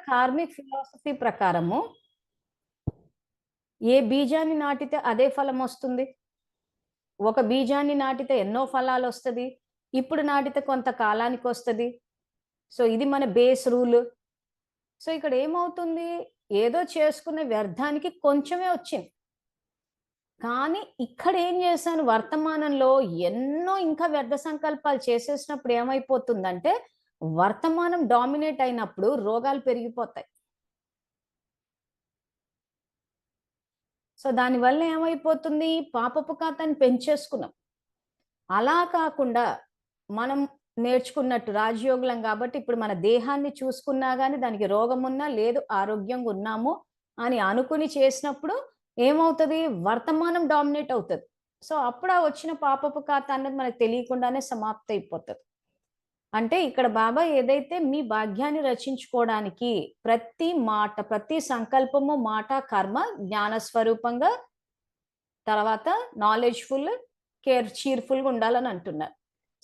Karmic philosophy ప్రకారము ఏ బీజాన్ని నాటితే అదే ఫలం వస్తుంది. ఒక బీజాన్ని నాటితే ఎన్నో ఫలాలు వస్తుంది, ఇప్పుడు నాటితే కొంత కాలానికి వస్తుంది. సో ఇది మన బేస్ రూల్. సో ఇక్కడ ఏమవుతుంది, ఏదో చేసుకునే వ్యర్థానికి కొంచెమే వచ్చింది. కానీ ఇక్కడ ఏం చేశాను, వర్తమానంలో ఎన్నో ఇంకా వ్యర్థ సంకల్పాలు చేసేసినప్పుడు ఏమైపోతుందంటే వర్తమానం డామినేట్ అయినప్పుడు రోగాలు పెరిగిపోతాయి. సో దానివల్ల ఏమైపోతుంది, పాపపు ఖాతాన్ని పెంచేసుకున్నాం. అలా కాకుండా మనం నేర్చుకున్నట్టు రాజయోగులం కాబట్టి ఇప్పుడు మన దేహాన్ని చూసుకున్నా కానీ దానికి రోగం ఉన్నా లేదు, ఆరోగ్యంగా ఉన్నాము అని అనుకుని చేసినప్పుడు ఏమవుతుంది, వర్తమానం డామినేట్ అవుతుంది. సో అప్పుడు ఆ వచ్చిన పాపపు ఖాతా అన్నది మనకు తెలియకుండానే సమాప్తి అయిపోతుంది. అంటే ఇక్కడ బాబా ఏదైతే మీ భాగ్యాన్ని రచించుకోవడానికి ప్రతి మాట, ప్రతి సంకల్పము, మాట, కర్మ జ్ఞాన స్వరూపంగా, తర్వాత నాలెడ్జ్ఫుల్, చీర్ఫుల్గా ఉండాలని అంటున్నారు.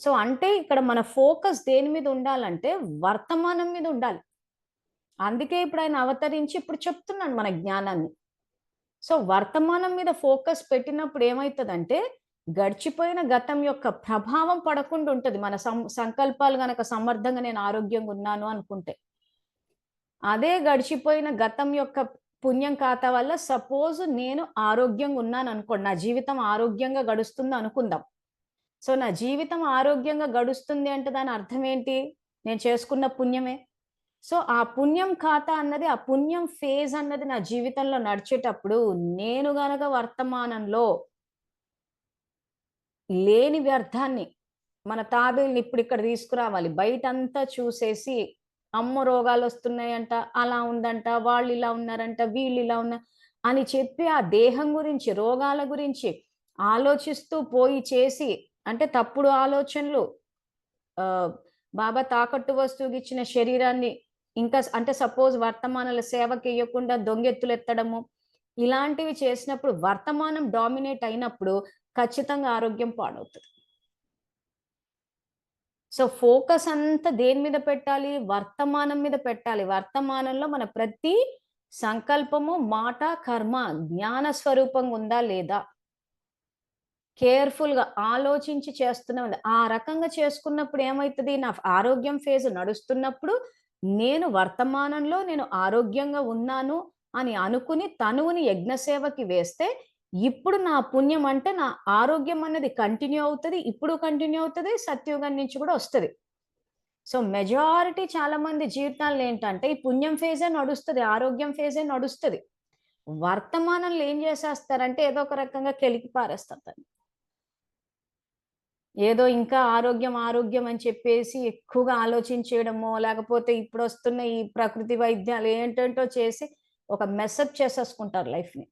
సో అంటే ఇక్కడ మన ఫోకస్ దేని మీద ఉండాలంటే వర్తమానం మీద ఉండాలి. అందుకే ఇప్పుడు ఆయన అవతరించి ఇప్పుడు చెప్తున్నాను మన జ్ఞానాన్ని. సో వర్తమానం మీద ఫోకస్ పెట్టినప్పుడు ఏమవుతుందంటే గడిచిపోయిన గతం యొక్క ప్రభావం పడకుండా ఉంటుంది. మన సంకల్పాలు గనక సమర్థంగా నేను ఆరోగ్యంగా ఉన్నాను అనుకుంటే, అదే గడిచిపోయిన గతం యొక్క పుణ్యం ఖాతా వల్ల సపోజ్ నేను ఆరోగ్యంగా ఉన్నాను అనుకోండి, నా జీవితం ఆరోగ్యంగా గడుస్తుంది అనుకుందాం. సో నా జీవితం ఆరోగ్యంగా గడుస్తుంది అంటే దాని అర్థం ఏంటి, నేను చేసుకున్న పుణ్యమే. సో ఆ పుణ్యం ఖాతా అన్నది, ఆ పుణ్యం ఫేజ్ అన్నది నా జీవితంలో నడిచేటప్పుడు నేను గనక వర్తమానంలో లేని వ్యర్థాన్ని, మన తాబేల్ని ఇప్పుడు ఇక్కడ తీసుకురావాలి, బయటంతా చూసేసి అమ్మ రోగాలు వస్తున్నాయంట, అలా ఉందంట, వాళ్ళు ఇలా ఉన్నారంట, వీళ్ళు ఇలా ఉన్నారు అని చెప్పి ఆ దేహం గురించి, రోగాల గురించి ఆలోచిస్తూ పోయి చేసి, అంటే తప్పుడు ఆలోచనలు, బాబా తాకట్టు వస్తువుకి ఇచ్చిన శరీరాన్ని ఇంకా అంటే సపోజ్ వర్తమానాల సేవకి ఇవ్వకుండా దొంగెత్తులు ఎత్తడము, ఇలాంటివి చేసినప్పుడు వర్తమానం డామినేట్ అయినప్పుడు ఖచ్చితంగా ఆరోగ్యం పాడవుతుంది. సో ఫోకస్ అంతా దేని మీద పెట్టాలి, వర్తమానం మీద పెట్టాలి. వర్తమానంలో మన ప్రతి సంకల్పము, మాట, కర్మ జ్ఞాన స్వరూపంగా ఉందా లేదా, కేర్ఫుల్ గా ఆలోచించి చేస్తున్నా ఉంది. ఆ రకంగా చేసుకున్నప్పుడు ఏమవుతుంది, నా ఆరోగ్యం ఫేజ్ నడుస్తున్నప్పుడు నేను వర్తమానంలో నేను ఆరోగ్యంగా ఉన్నాను అని అనుకుని తనువుని యజ్ఞసేవకి వేస్తే ఇప్పుడు నా పుణ్యం అంటే నా ఆరోగ్యం అన్నది కంటిన్యూ అవుతుంది, ఇప్పుడు కంటిన్యూ అవుతుంది, సత్యుగం నుంచి కూడా వస్తుంది. సో మెజారిటీ చాలా మంది జీవితాల్లో ఏంటంటే ఈ పుణ్యం ఫేజే నడుస్తుంది, ఆరోగ్యం ఫేజే నడుస్తుంది. వర్తమానంలో ఏం చేసేస్తారంటే ఏదో ఒక రకంగా కెలికి పారేస్తారు. ఏదో ఇంకా ఆరోగ్యం ఆరోగ్యం అని చెప్పేసి ఎక్కువగా ఆలోచించేయడమో, లేకపోతే ఇప్పుడు వస్తున్న ఈ ప్రకృతి వైద్యాలు ఏంటంటో చేసి ఒక మెసప్ చేసేసుకుంటారు లైఫ్ని.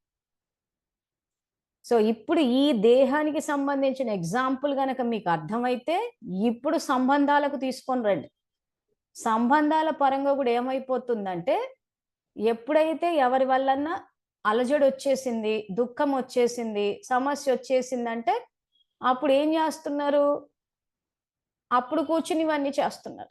సో ఇప్పుడు ఈ దేహానికి సంబంధించిన ఎగ్జాంపుల్ గనక మీకు అర్థమైతే ఇప్పుడు సంబంధాలకు తీసుకొని రండి. సంబంధాల పరంగా కూడా ఏమైపోతుందంటే ఎప్పుడైతే ఎవరి వల్లన్నా అలజడి వచ్చేసింది, దుఃఖం వచ్చేసింది, సమస్య వచ్చేసిందంటే అప్పుడు ఏం చేస్తున్నారు, అప్పుడు కూర్చుని ఇవన్నీ చేస్తున్నారు.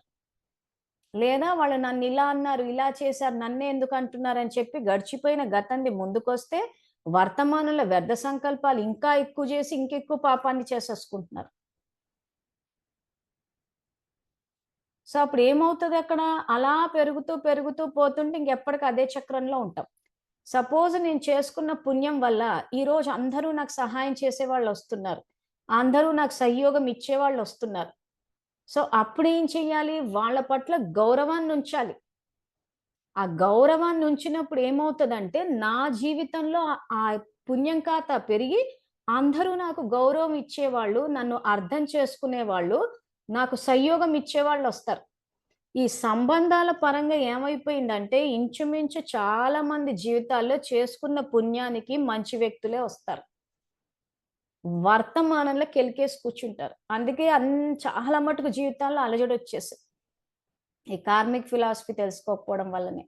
లేదా వాళ్ళు నన్ను ఇలా అన్నారు, ఇలా చేశారు, నన్నే ఎందుకు అంటున్నారు అని చెప్పి గడిచిపోయిన గతాన్ని ముందుకొస్తే వర్తమానంలో వ్యర్థ సంకల్పాలు ఇంకా ఎక్కువ చేసి ఇంకెక్కువ పాపాన్ని చేసేసుకుంటున్నారు. సో అప్పుడు ఏమవుతుంది, అక్కడ అలా పెరుగుతూ పెరుగుతూ పోతుంటే ఇంకెప్పటికీ అదే చక్రంలో ఉంటాం. సపోజ్ నేను చేసుకున్న పుణ్యం వల్ల ఈరోజు అందరూ నాకు సహాయం చేసే వాళ్ళు వస్తున్నారు, అందరూ నాకు సహయోగం ఇచ్చేవాళ్ళు వస్తున్నారు. సో అప్పుడు ఏం చెయ్యాలి, వాళ్ళ పట్ల గౌరవాన్ని ఉంచాలి. ఆ గౌరవాన్ని ఉంచినప్పుడు ఏమవుతుందంటే నా జీవితంలో ఆ పుణ్యం ఖాతా పెరిగి అందరూ నాకు గౌరవం ఇచ్చేవాళ్ళు, నన్ను అర్థం చేసుకునేవాళ్ళు, నాకు సహయోగం ఇచ్చేవాళ్ళు వస్తారు. ఈ సంబంధాల పరంగా ఏమైపోయిందంటే ఇంచుమించు చాలా మంది జీవితాల్లో చేసుకున్న పుణ్యానికి మంచి వ్యక్తులే వస్తారు, వర్తమానంలో కెలికేసి కూర్చుంటారు. అందుకే చాలా మటుకు జీవితాల్లో అలజడి వచ్చేసాయి ఈ కార్మిక్ ఫిలాసఫీ తెలుసుకోకపోవడం వల్లనే.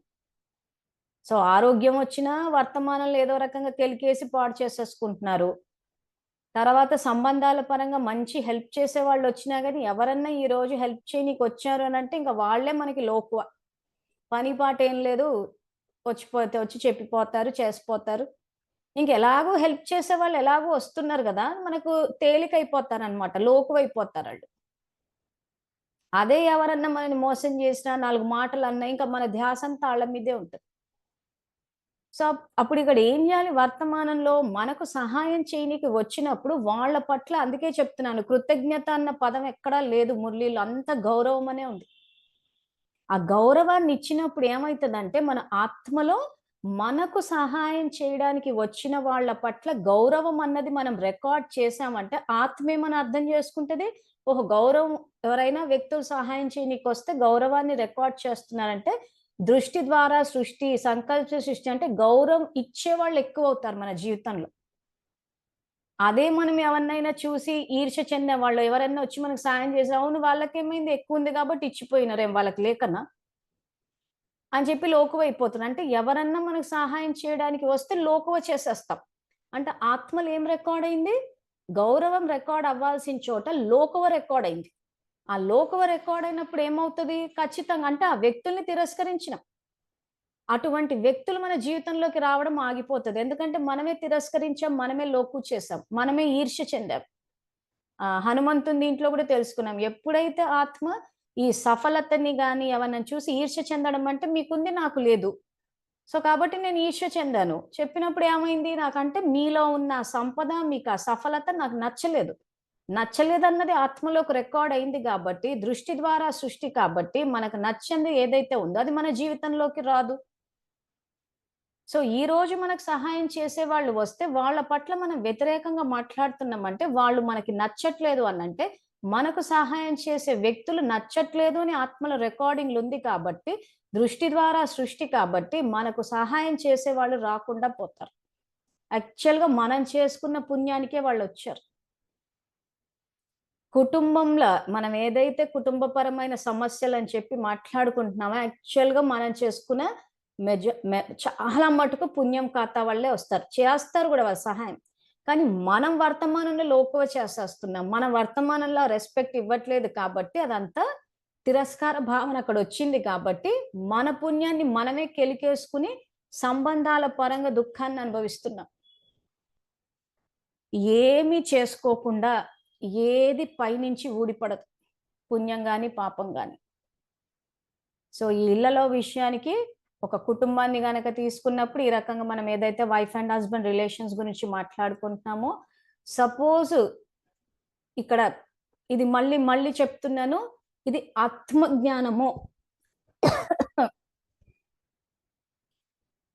సో ఆరోగ్యం వచ్చినా వర్తమానంలో ఏదో రకంగా కెలికేసి పాడు చేసేసుకుంటున్నారు. తర్వాత సంబంధాల పరంగా మంచి హెల్ప్ చేసే వాళ్ళు వచ్చినా కానీ ఎవరన్నా ఈ రోజు హెల్ప్ చేయనీకి వచ్చారు అని అంటే ఇంకా వాళ్లే మనకి లోకువ. పని పాట ఏం లేదు. వచ్చి చెప్పిపోతారు, చేసిపోతారు. ఇంకెలాగో హెల్ప్ చేసేవాళ్ళు ఎలాగో వస్తున్నారు గదా! మనకు తేలికైపోతారనమాట. లోకువైపోతారాళ్ళు. అదే ఎవరన్నా మనల్ని మోసం చేసినా, 4 మాటలన్నా ఇంక మన ధ్యాసంతా ఆళ్ళ మీదే ఉంటది. సో, అప్పుడిక్కడ ఏం జేయాలి? వర్తమానంలో మనకు సహాయం చేయనీకి వచ్చినప్పుడు వాళ్ళ పట్ల అందుకే చెప్తున్నాను. కృతజ్ఞత అన్న పదం ఎక్కడా లేదు మురళీలో. అంత గౌరవమనే ఉంది. ఆ గౌరవాన్ని ఇచ్చినప్పుడు ఏమైతదంటే, మన ఆత్మలో మనకు సహాయం చేయడానికి వచ్చిన వాళ్ళ పట్ల గౌరవం అన్నది మనం రికార్డ్ చేశామంటే, ఆత్మ ఏమని అర్థం చేసుకుంటది? ఓహో! గౌరవం ఎవరైనా వ్యక్తులు సహాయం చేయనీకొస్తే గౌరవాన్ని రికార్డ్ చేస్తున్నారంటే, దృష్టి ద్వారా సృష్టి, సంకల్ప సృష్టి అంటే గౌరవం ఇచ్చేవాళ్ళు ఎక్కువవుతారు మన జీవితంలో. అదే మనం ఎవరినైనా చూసి ఈర్ష్య చెందేవాళ్ళు ఎవరైనా వచ్చి మనకు సాయం చేసి, అవును వాళ్ళకేమైంది ఎక్కువుంది కాబట్టి ఇచ్చిపోయినారేం వాళ్ళకి లేకనా? అని చెప్పి లోకువైపోతున్నారు. అంటే ఎవరన్నా మనకు సహాయం చేయడానికి వస్తే లోకువ చేసేస్తాం. అంటే ఆత్మలో ఏం రికార్డ్ అయింది? గౌరవం రికార్డ్ అవ్వాల్సిన చోట లోకువ రికార్డ్ అయింది. ఆ లోకువ రికార్డ్ అయినప్పుడు ఏమవుతది? ఖచ్చితంగా అంటే ఆ వ్యక్తుల్ని తిరస్కరించినాం. అటువంటి వ్యక్తులు మన జీవితంలోకి రావడం ఆగిపోతది. ఎందుకంటే మనమే తిరస్కరించాం, మనమే లోకువ చేసాం, మనమే ఈర్ష్య చెందాం. హనుమంతుని దీంట్లో కూడా తెలుసుకున్నాం. ఎప్పుడైతే ఆత్మ ఈ సఫలతని గాని ఎవరినైనా చూసి ఈర్ష్య చెందడం అంటే మీకుంది నాకు లేదు. సో, కాబట్టి నేను ఈర్ష్య చెందాను. చెప్పినప్పుడు ఏమైంది? నాకంటే మీలో ఉన్న ఆ సంపద, మీకు ఆ సఫలత నాకు నచ్చలేదు. నచ్చలేదన్నది ఆత్మలోకి రికార్డ్ అయింది గాబట్టి, దృష్టి ద్వారా సృష్టి కాబట్టి, మనకు నచ్చంది ఏదైతే ఉందో అది మన జీవితంలోకి రాదు. సో, ఈరోజు మనకు సహాయం చేసేవాళ్ళు వస్తే, వాళ్ళ పట్ల మనం వ్యతిరేకంగా మాట్లాడుతున్నామంటే, వాళ్ళు మనకి నచ్చట్లేదు అనంటే, మనకు సహాయం చేసే వ్యక్తులు నచ్చట్లేదు అని ఆత్మలో రికార్డింగ్‌లుంది కాబట్టి, దృష్టి ద్వారా సృష్టి కాబట్టి, మనకు సహాయం చేసేవాళ్ళు రాకుండా పోతారు. యాక్చువల్‌గా మనం చేసుకున్న పుణ్యానికే వాళ్ళొచ్చారు. కుటుంబంలో మనం ఏదైతే కుటుంబపరమైన సమస్యలని చెప్పి మాట్లాడుకుంటున్నామో, యాక్చువల్‌గా మనం చేసుకున్న చాలా మటుకు పుణ్యం ఖాతా వాళ్ళే వస్తారు. చేస్తారు గూడా వాళ్ళు సహాయం. కానీ మనం వర్తమానంలో లోకువ చేసేస్తున్నాం. మనం వర్తమానంలో రెస్పెక్ట్ ఇవ్వట్లేదు కాబట్టి అదంతా తిరస్కార భావన అక్కడొచ్చింది కాబట్టి, మన పుణ్యాన్ని మనమే కెలికేసుకొని సంబంధాల పరంగా దుఃఖాన్ని అనుభవిస్తున్నాం. ఏమి చేసుకోకుండా ఏది పైనుంచి ఊడిపడదు. పుణ్యం గాని, పాపం గాని. సో, ఈ ఇళ్ళలో విషయానికి ఒక కుటుంబాన్ని గనక తీసుకున్నప్పుడు, ఈ రకంగా మనం ఏదైతే వైఫ్ అండ్ హస్బాండ్ రిలేషన్స్ గురించి మాట్లాడుకుంటున్నామో, సపోజ్ ఇక్కడ ఇది మళ్ళీ, మళ్ళీ చెప్తున్నాను. ఇది ఆత్మజ్ఞానము.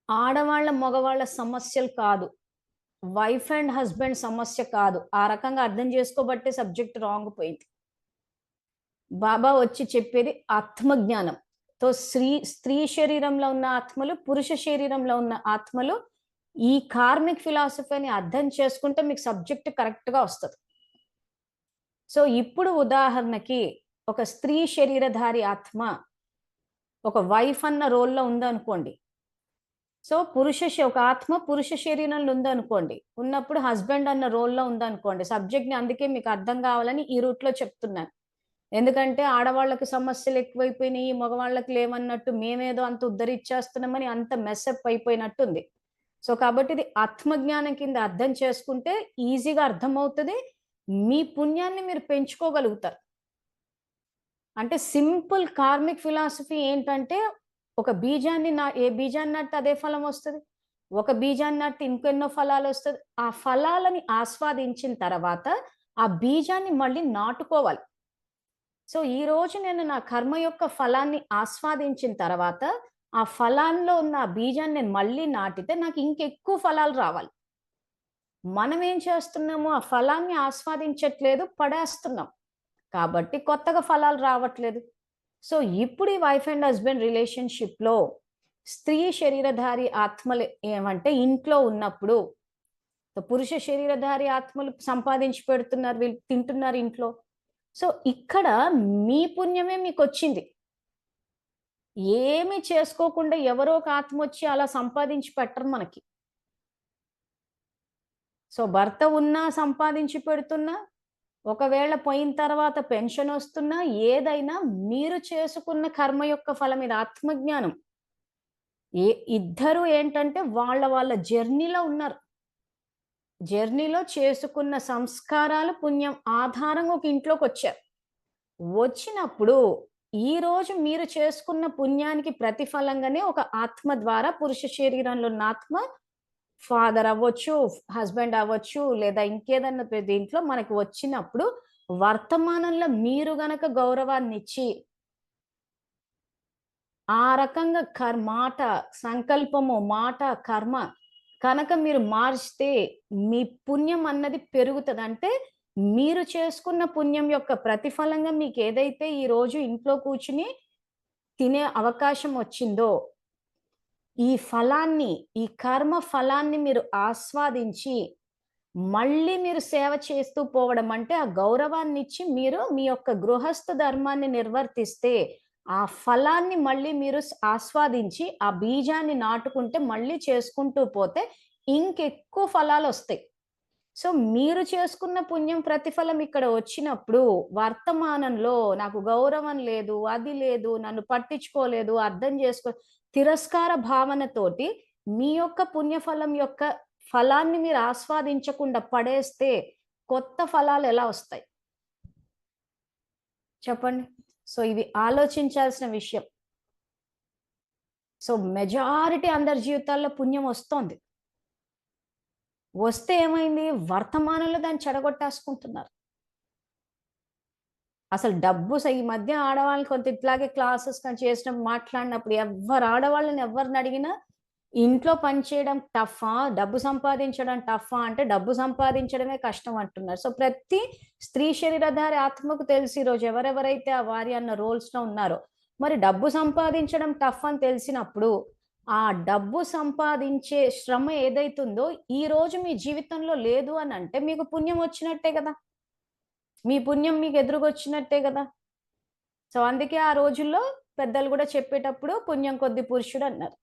ఆడవాళ్ళ, మగవాళ్ళ సమస్యలు కాదు. వైఫ్ అండ్ హస్బాండ్ సమస్య కాదు. ఆ రకంగా అర్థం చేసుకోబట్టే సబ్జెక్ట్ రాంగ్ పోయింది. బాబా వచ్చి చెప్పేది ఆత్మజ్ఞానం. స్త్రీ శరీరంలో ఉన్న ఆత్మలు, పురుష శరీరంలో ఉన్న ఆత్మలు ఈ కార్మిక్ ఫిలాసఫీని అర్థం చేసుకుంటే మీకు సబ్జెక్ట్ కరెక్ట్‌గా వస్తది. సో, ఇప్పుడు ఉదాహరణకి ఒక స్త్రీ శరీరధారి ఆత్మ ఒక వైఫ్ అన్న రోల్‌లో ఉందనుకోండి. సో, ఒక ఆత్మ పురుష శరీరంలో ఉందనుకోండి. ఉన్నప్పుడు హస్బాండ్ అన్న రోల్‌లో ఉందనుకోండి. సబ్జెక్ట్‌ని అందుకే మీకు అర్థం కావాలని ఈ రూట్‌లో చెప్తున్నాను. ఎందుకంటే ఆడవాళ్ళకి సమస్యలు ఎక్కువైపోయినాయి, మగవాళ్ళకి లేవన్నట్టు మేమేదో అంత ఉద్ధరిచ్చేస్తున్నామని అంత మెస్సప్ అయిపోయినట్టుంది. సో, కాబట్టి ఇది ఆత్మజ్ఞానం కింద అర్థం చేసుకుంటే ఈజీగా అర్థమవుతది. మీ పుణ్యాన్ని మీరు పెంచుకోగలుగుతారు. అంటే సింపుల్ కార్మిక్ ఫిలాసఫీ ఏంటంటే, ఒక బీజాన్ని ఏ బీజాన్ని నాటితే అదే ఫలం వస్తది. ఒక బీజాన్ని నాటితే ఇంకెన్నో ఫలాలొస్తది. ఆ ఫలాలని ఆస్వాదించిన తర్వాత, ఆ బీజాన్ని మళ్ళీ నాటుకోవాలి. సో, ఈరోజు నేను నా కర్మ యొక్క ఫలాన్ని ఆస్వాదించిన తర్వాత, ఆ ఫలాల్లో ఉన్న ఆ బీజాన్ని నేను మళ్ళీ నాటితే నాకు ఇంకెక్కువ ఫలాలు రావాలి. మనమేం చేస్తున్నాము, ఆ ఫలాన్ని ఆస్వాదించట్లేదు, పడేస్తున్నాం. కాబట్టి కొత్తగా ఫలాలు రావట్లేదు. సో, ఇప్పుడు ఈ వైఫ్ అండ్ హస్బాండ్ రిలేషన్‌షిప్‌లో స్త్రీ శరీరధారి ఆత్మలు ఏమంటే ఇంట్లో ఉన్నప్పుడు, పురుష శరీరధారి ఆత్మలు సంపాదించి పెడుతున్నారు, వీళ్ళు తింటున్నారు ఇంట్లో. సో, ఇక్కడ మీ పుణ్యమే మీకొచ్చింది. ఏమి చేసుకోకుండా ఎవరో ఒక ఆత్మొచ్చి అలా సంపాదించి పెట్టరు మనకి. సో, భర్త ఉన్నా సంపాదించి పెడుతున్నా, ఒకవేళ పోయిన తర్వాత పెన్షనొస్తున్నా, ఏదైనా మీరు చేసుకున్న కర్మ యొక్క ఫలం ఇది ఆత్మజ్ఞానం. ఏ ఇద్దరు ఏంటంటే వాళ్ళ జర్నీలో ఉన్నారు. జర్నీలో చేసుకున్న సంస్కారాలు, పుణ్యం ఆధారంగా ఒక ఇంట్లోకొచ్చారు. వచ్చినప్పుడు ఈరోజు మీరు చేసుకున్న పుణ్యానికి ప్రతిఫలంగానే ఒక ఆత్మ ద్వారా పురుష శరీరంలో ఉన్న ఆత్మ ఫాదర్ అవ్వచ్చు, హస్బెండ్ అవ్వచ్చు, లేదా ఇంకేదన్నా దీంట్లో మనకి వచ్చినప్పుడు వర్తమానంలో మీరు గనక గౌరవాన్నిచ్చి, ఆ రకంగా మాట, సంకల్పము, మాట, కర్మ కనుక మీరు మార్చితే మీ పుణ్యం అన్నది పెరుగుతది. అంటే మీరు చేసుకున్న పుణ్యం యొక్క ప్రతిఫలంగా మీకేదైతే ఈరోజు ఇంట్లో కూర్చొని తినే అవకాశం వచ్చిందో, ఈ ఫలాన్ని, ఈ కర్మ ఫలాన్ని మీరు ఆస్వాదించి, మళ్ళీ మీరు సేవ చేస్తూ పోవడం అంటే, ఆ గౌరవాన్నిచ్చి మీరు మీ యొక్క గృహస్థ ధర్మాన్ని నిర్వర్తిస్తే, ఆ ఫలాన్ని మళ్ళీ మీరు ఆస్వాదించి, ఆ బీజాన్ని నాటుకుంటే, మళ్ళీ చేసుకుంటూ పోతే ఇంకెక్కువ ఫలాలొస్తాయి. సో, మీరు చేసుకున్న పుణ్యం ప్రతిఫలం ఇక్కడ వచ్చినప్పుడు, వర్తమానంలో నాకు గౌరవం లేదు, అది లేదు, నన్ను పట్టించుకోలేదు, అర్థం చేసుకో తిరస్కార భావనతోటి మీ యొక్క పుణ్యఫలం యొక్క ఫలాన్ని మీరు ఆస్వాదించకుండా పడేస్తే, కొత్త ఫలాలు ఎలా వస్తాయి? చెప్పండి. సో, ఇవి ఆలోచించాల్సిన విషయం. సో, మెజారిటీ అందరి జీవితాల్లో పుణ్యం వస్తోంది. వస్తే ఏమైంది? వర్తమానంలో దాన్ని చెడగొట్టేసుకుంటున్నారు. అసలు ఈ మధ్య ఆడవాళ్ళని కొంత ఇట్లాగే క్లాసెస్ కానీ చేసినప్పుడు మాట్లాడినప్పుడు ఆడవాళ్ళని ఎవరిని అడిగినా ఇంట్లో పని చేయడం టఫా? డబ్బు సంపాదించడం టఫా? అంటే డబ్బు సంపాదించడమే కష్టం అంటున్నారు. సో, ప్రతి స్త్రీ శరీరధారి ఆత్మకు తెలిసి ఈరోజు ఎవరెవరైతే ఆ భార్య అన్న రోల్స్‌లో ఉన్నారో, మరి డబ్బు సంపాదించడం టఫ్ అని తెలిసినప్పుడు, ఆ డబ్బు సంపాదించే శ్రమ ఏదైతుందో ఈరోజు మీ జీవితంలో లేదు అనంటే మీకు పుణ్యం వచ్చినట్టే గదా! మీ పుణ్యం మీకు ఎదురుగొచ్చినట్టే గదా! సో, అందుకే ఆ రోజుల్లో పెద్దలు గూడా చెప్పేటప్పుడు పుణ్యం కొద్ది పురుషుడన్నారు.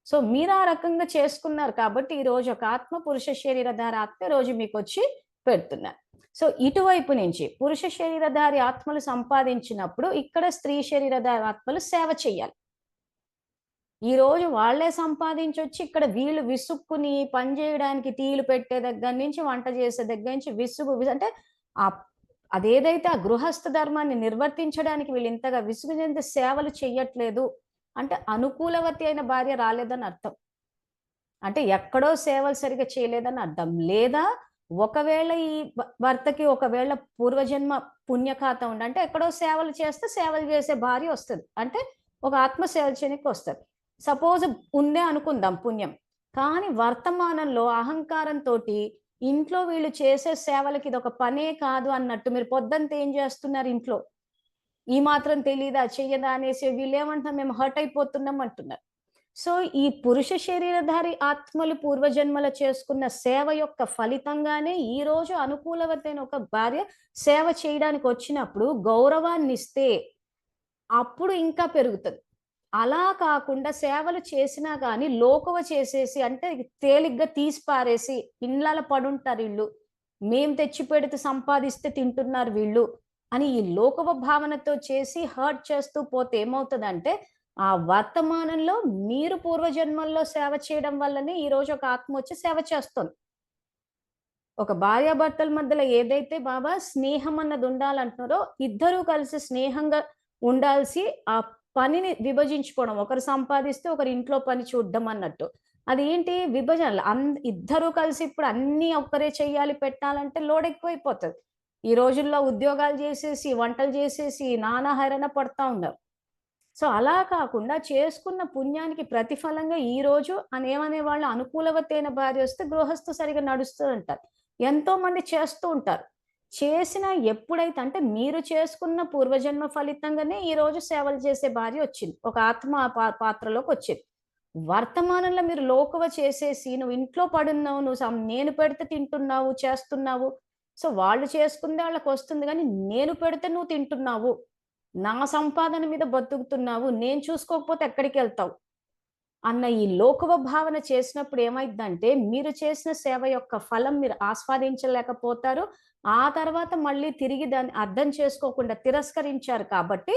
సో, మీరు ఆ రకంగా చేసుకున్నారు కాబట్టి ఈరోజు ఒక ఆత్మ పురుష శరీరధారి ఆత్మ ఈరోజు మీకొచ్చి పెడుతున్నారు. సో, ఇటువైపు నుంచి పురుష శరీరధారి ఆత్మలు సంపాదించినప్పుడు ఇక్కడ స్త్రీ శరీరధారి ఆత్మలు సేవ చెయ్యాలి. ఈరోజు వాళ్ళే సంపాదించొచ్చి ఇక్కడ వీళ్ళు విసుక్కుని పని జేయడానికి టీలు పెట్టే దగ్గర నుంచి, వంట చేసే దగ్గర నుంచి అంటే ఆహ్, అదేదైతే ఆ గృహస్థ ధర్మాన్ని నిర్వర్తించడానికి వీళ్ళు ఇంతగా విసుగు చెంది సేవలు చెయ్యట్లేదు అంటే అనుకూలవతి అయిన భార్య రాలేదని అర్థం. అంటే ఎక్కడో సేవలు సరిగ్గా చేయలేదని అర్థం. లేదా ఒకవేళ ఈ భర్తకి ఒకవేళ పూర్వజన్మ పుణ్యఖాతం అంటే ఎక్కడో సేవలు చేస్తే సేవలు చేసే భార్య వస్తది. అంటే ఒక ఆత్మ సేవ చేయనికి వస్తది. సపోజ్ ఉందే అనుకుందాం పుణ్యం. కానీ వర్తమానంలో అహంకారంతోటి ఇంట్లో వీళ్ళు చేసే సేవలకి ఇదొక పనే కాదు అన్నట్టు మీరు పొద్దంతా ఏం చేస్తున్నారు ఇంట్లో? ఈ మాత్రం తెలీదా? చెయ్యదా? అనేసి వీళ్ళేమంటున్నారు మేము హర్ట్ అయిపోతున్నాం అంటున్నారు. సో, ఈ పురుష శరీరధారి ఆత్మలు పూర్వజన్మలో చేసుకున్న సేవ యొక్క ఫలితంగానే ఈరోజు అనుకూలవతైన ఒక భార్య సేవ చేయడానికి వచ్చినప్పుడు గౌరవాన్నిస్తే అప్పుడు ఇంకా పెరుగుతది. అలా కాకుండా సేవలు చేసినా గాని లోకువ చేసేసి అంటే తేలిగ్గా తీసి పారేసి ఇండ్లల పడుంటారు ఈళ్ళు. మేం తెచ్చి పెడితే సంపాదిస్తే తింటున్నారు వీళ్ళు అని ఈ లోకవ భావనతో చేసి హర్ట్ చేస్తూ పోతే ఏమవుతదంటే ఆ వర్తమానంలో మీరు పూర్వజన్మల్లో సేవ చేయడం వల్లనే ఈరోజు ఒక ఆత్మ వచ్చి సేవ చేస్తుంది. ఒక భార్యాభర్తల మధ్యలో ఏదైతే బాబా స్నేహం అన్నది ఉండాలంటున్నారో ఇద్దరూ కలిసి స్నేహంగా ఉండాల్సి ఆ పనిని విభజించుకోవడం. ఒకరు సంపాదిస్తే ఒకరి ఇంట్లో పని చూడ్డం అన్నట్టు. అదేంటి విభజనలు. ఇద్దరూ కలిసి ఇప్పుడు అన్నీ ఒక్కరే చెయ్యాలి, పెట్టాలంటే లోడ్ ఎక్కువైపోతది. ఈ రోజుల్లో ఉద్యోగాలు జేసేసి, వంటలు జేసేసి నానా హైరాణ పడతా ఉన్నారు. సో, అలా కాకుండా చేసుకున్న పుణ్యానికి ప్రతిఫలంగా ఈరోజు ఏమనేవాళ్ళు అనుకూలవతైన భార్యొస్తే గృహస్థు సరిగ్గా నడుస్తదంటారు. ఎంతోమంది చేస్తూ ఉంటారు. చేసిన ఎప్పుడైతే అంటే మీరు చేసుకున్న పూర్వజన్మ ఫలితంగానే ఈరోజు సేవలు చేసే భార్య వచ్చింది. ఒక ఆత్మ ఆ పాత్రలోకొచ్చింది. వర్తమానంలో మీరు లోకువ చేసేసి నువ్వు ఇంట్లో పడున్నావు, నేను పెడితే తింటున్నావు, చేస్తున్నావు. సో, వాళ్ళు చేసుకుందే వాళ్ళకొస్తుంది గానీ, నేను పెడితే నువ్వు తింటున్నావు. నా సంపాదన మీద బతుకుతున్నావు. నేను చూసుకోకపోతే ఎక్కడికెళ్తావు? అన్న ఈ లోకువ భావన చేసినప్పుడు ఏమైద్దంటే, మీరు చేసిన సేవ యొక్క ఫలం మీరు ఆస్వాదించలేకపోతారు. ఆ తర్వాత మళ్ళీ తిరిగి దాన్ని అర్థం చేసుకోకుండా తిరస్కరించారు కాబట్టి,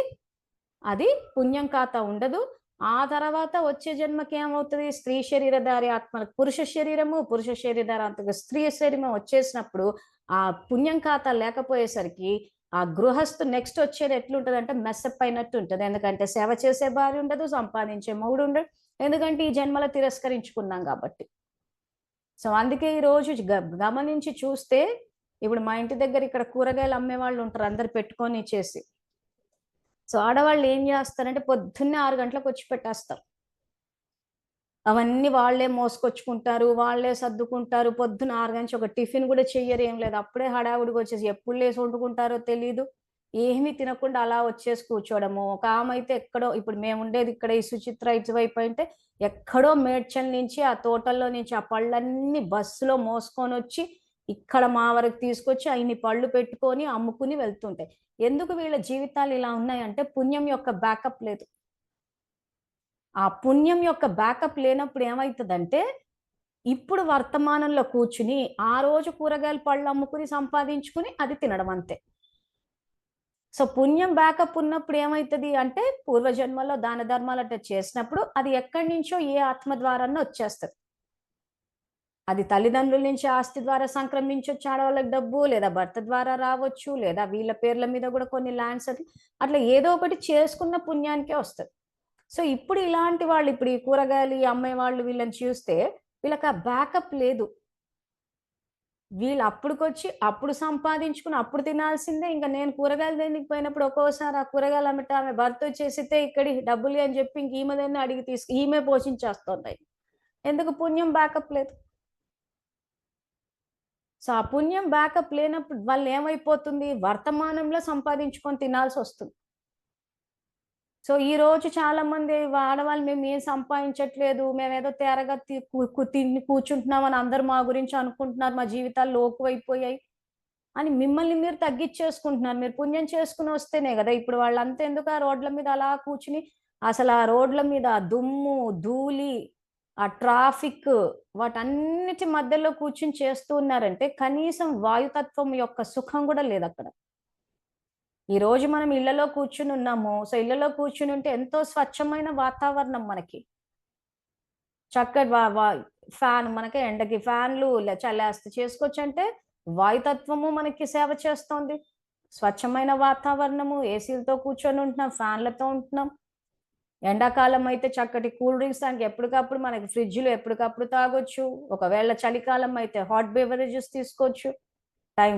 అది పుణ్యం ఖాతా ఉండదు. ఆ తర్వాత వచ్చే జన్మకి ఏమవుతుంది? స్త్రీ శరీరధారి ఆత్మలకు పురుష శరీరము, పురుష శరీరధారి ఆత్మకు స్త్రీ శరీరం వచ్చేసినప్పుడు ఆ పుణ్యం ఖాతా లేకపోయేసరికి ఆ గృహస్థు నెక్స్ట్ వచ్చేది ఎట్లుంటది అంటే మెస్సప్ అయినట్టు ఉంటుంది. ఎందుకంటే సేవ చేసే భార్య ఉండదు, సంపాదించే మొగుడు ఉండడు. ఎందుకంటే ఈ జన్మల తిరస్కరించుకున్నాం కాబట్టి. సో అందుకే ఈ రోజు గమనించి చూస్తే ఇప్పుడు మా ఇంటి దగ్గర ఇక్కడ కూరగాయలు అమ్మే వాళ్ళు ఉంటారు, అందరు పెట్టుకొని చేసి. సో ఆడవాళ్ళు ఏం చేస్తారంటే పొద్దున్నే 6 గంటలకు వచ్చి పెట్టేస్తారు. అవన్నీ వాళ్ళే మోసుకొచ్చుకుంటారు, వాళ్ళే సర్దుకుంటారు. పొద్దున 6 గంటలకు ఒక టిఫిన్ కూడా చెయ్యరు, ఏం లేదు. అప్పుడే హడావుడిగా వచ్చేసి ఎప్పుడు లేసి వండుకుంటారో తెలీదు. ఏమీ తినకుండా అలా వచ్చేసి కూర్చోవడము. ఒక ఆమె అయితే ఎక్కడో, ఇప్పుడు మేము ఉండేది ఇక్కడ ఈ సుచిత్ర ఇటువైపు అంటే ఎక్కడో మేడ్చల్ నుంచి ఆ తోటల్లో నుంచి ఆ పళ్ళన్నీ బస్సులో మోసుకొని వచ్చి ఇక్కడ మా వరకు తీసుకొచ్చి ఇన్ని పళ్ళు పెట్టుకొని అమ్ముకుని వెళ్తుంటాయి. ఎందుకు వీళ్ళ జీవితాలు ఇలా ఉన్నాయంటే పుణ్యం యొక్క బ్యాకప్ లేదు. ఆ పుణ్యం యొక్క బ్యాకప్ లేనప్పుడు ఏమవుతుందంటే ఇప్పుడు వర్తమానంలో కూర్చుని ఆ రోజు కూరగాయలు పళ్ళు అమ్ముకుని సంపాదించుకుని అది తినడం అంతే. సో పుణ్యం బ్యాకప్ ఉన్నప్పుడు ఏమవుతుంది అంటే పూర్వజన్మలో దాన ధర్మాలు అంటే చేసినప్పుడు అది ఎక్కడి నుంచో ఏ ఆత్మ ద్వారానో వచ్చేస్తుంది. అది తల్లిదండ్రుల నుంచి ఆస్తి ద్వారా సంక్రమించవచ్చు ఆడవాళ్ళకి డబ్బు, లేదా భర్త ద్వారా రావచ్చు, లేదా వీళ్ళ పేర్ల మీద కూడా కొన్ని ల్యాండ్స్ అట్లా ఏదో ఒకటి చేసుకున్న పుణ్యానికే వస్తుంది. సో ఇప్పుడు ఇలాంటి వాళ్ళు, ఇప్పుడు ఈ కూరగాయలు ఈ అమ్మే వాళ్ళు వీళ్ళని చూస్తే వీళ్ళకి ఆ బ్యాకప్ లేదు. వీళ్ళు అప్పుడుకొచ్చి అప్పుడు సంపాదించుకుని అప్పుడు తినాల్సిందే. ఇంకా నేను కూరగాయలు దేనికి పోయినప్పుడు ఒక్కోసారి ఆ కూరగాయలు అమ్మట ఆమె భర్త వచ్చేసితే ఇక్కడి డబ్బులు అని చెప్పి ఇంక ఈమెదాన్ని అడిగి ఈమె పోషించేస్తుంటాయి. ఎందుకు? పుణ్యం బ్యాకప్ లేదు. సో ఆ పుణ్యం బ్యాకప్ లేనప్పుడు వాళ్ళు ఏమైపోతుంది, వర్తమానంలో సంపాదించుకొని తినాల్సి వస్తుంది. సో ఈ రోజు చాలా మంది ఆడవాళ్ళు మేము ఏం సంపాదించట్లేదు, మేమేదో తేరగా తిని కూర్చుంటున్నామని అందరు మా గురించి అనుకుంటున్నారు, మా జీవితాలు లోకువైపోయాయి అని మిమ్మల్ని మీరు తగ్గించేసుకుంటున్నారు. మీరు పుణ్యం చేసుకుని వస్తేనే కదా. ఇప్పుడు వాళ్ళంతా ఎందుకు ఆ రోడ్ల మీద అలా కూర్చుని, అసలు ఆ రోడ్ల మీద దుమ్ము ధూళి ఆ ట్రాఫిక్ వాటన్నిటి మధ్యలో కూర్చుని చేస్తూ ఉన్నారంటే కనీసం వాయుతత్వం యొక్క సుఖం కూడా లేదు అక్కడ. ఈ రోజు మనం ఇళ్లలో కూర్చుని ఉన్నాము. సో ఇళ్లలో కూర్చుని ఉంటే ఎంతో స్వచ్ఛమైన వాతావరణం మనకి. చక్కటి ఫ్యాన్, మనకి ఎండకి ఫ్యాన్లు చల్లేస్తే చేసుకోవచ్చు అంటే వాయుతత్వము మనకి సేవ చేస్తోంది. స్వచ్ఛమైన వాతావరణము, ఏసీలతో కూర్చొని ఉంటున్నాం, ఫ్యాన్లతో ఉంటున్నాం. ఎండాకాలం అయితే చక్కటి కూల్ డ్రింక్స్ దానికి ఎప్పటికప్పుడు మనకి ఫ్రిడ్జ్లో ఎప్పటికప్పుడు తాగొచ్చు. ఒకవేళ చలికాలం అయితే హాట్ బెవరేజెస్ తీసుకోవచ్చు,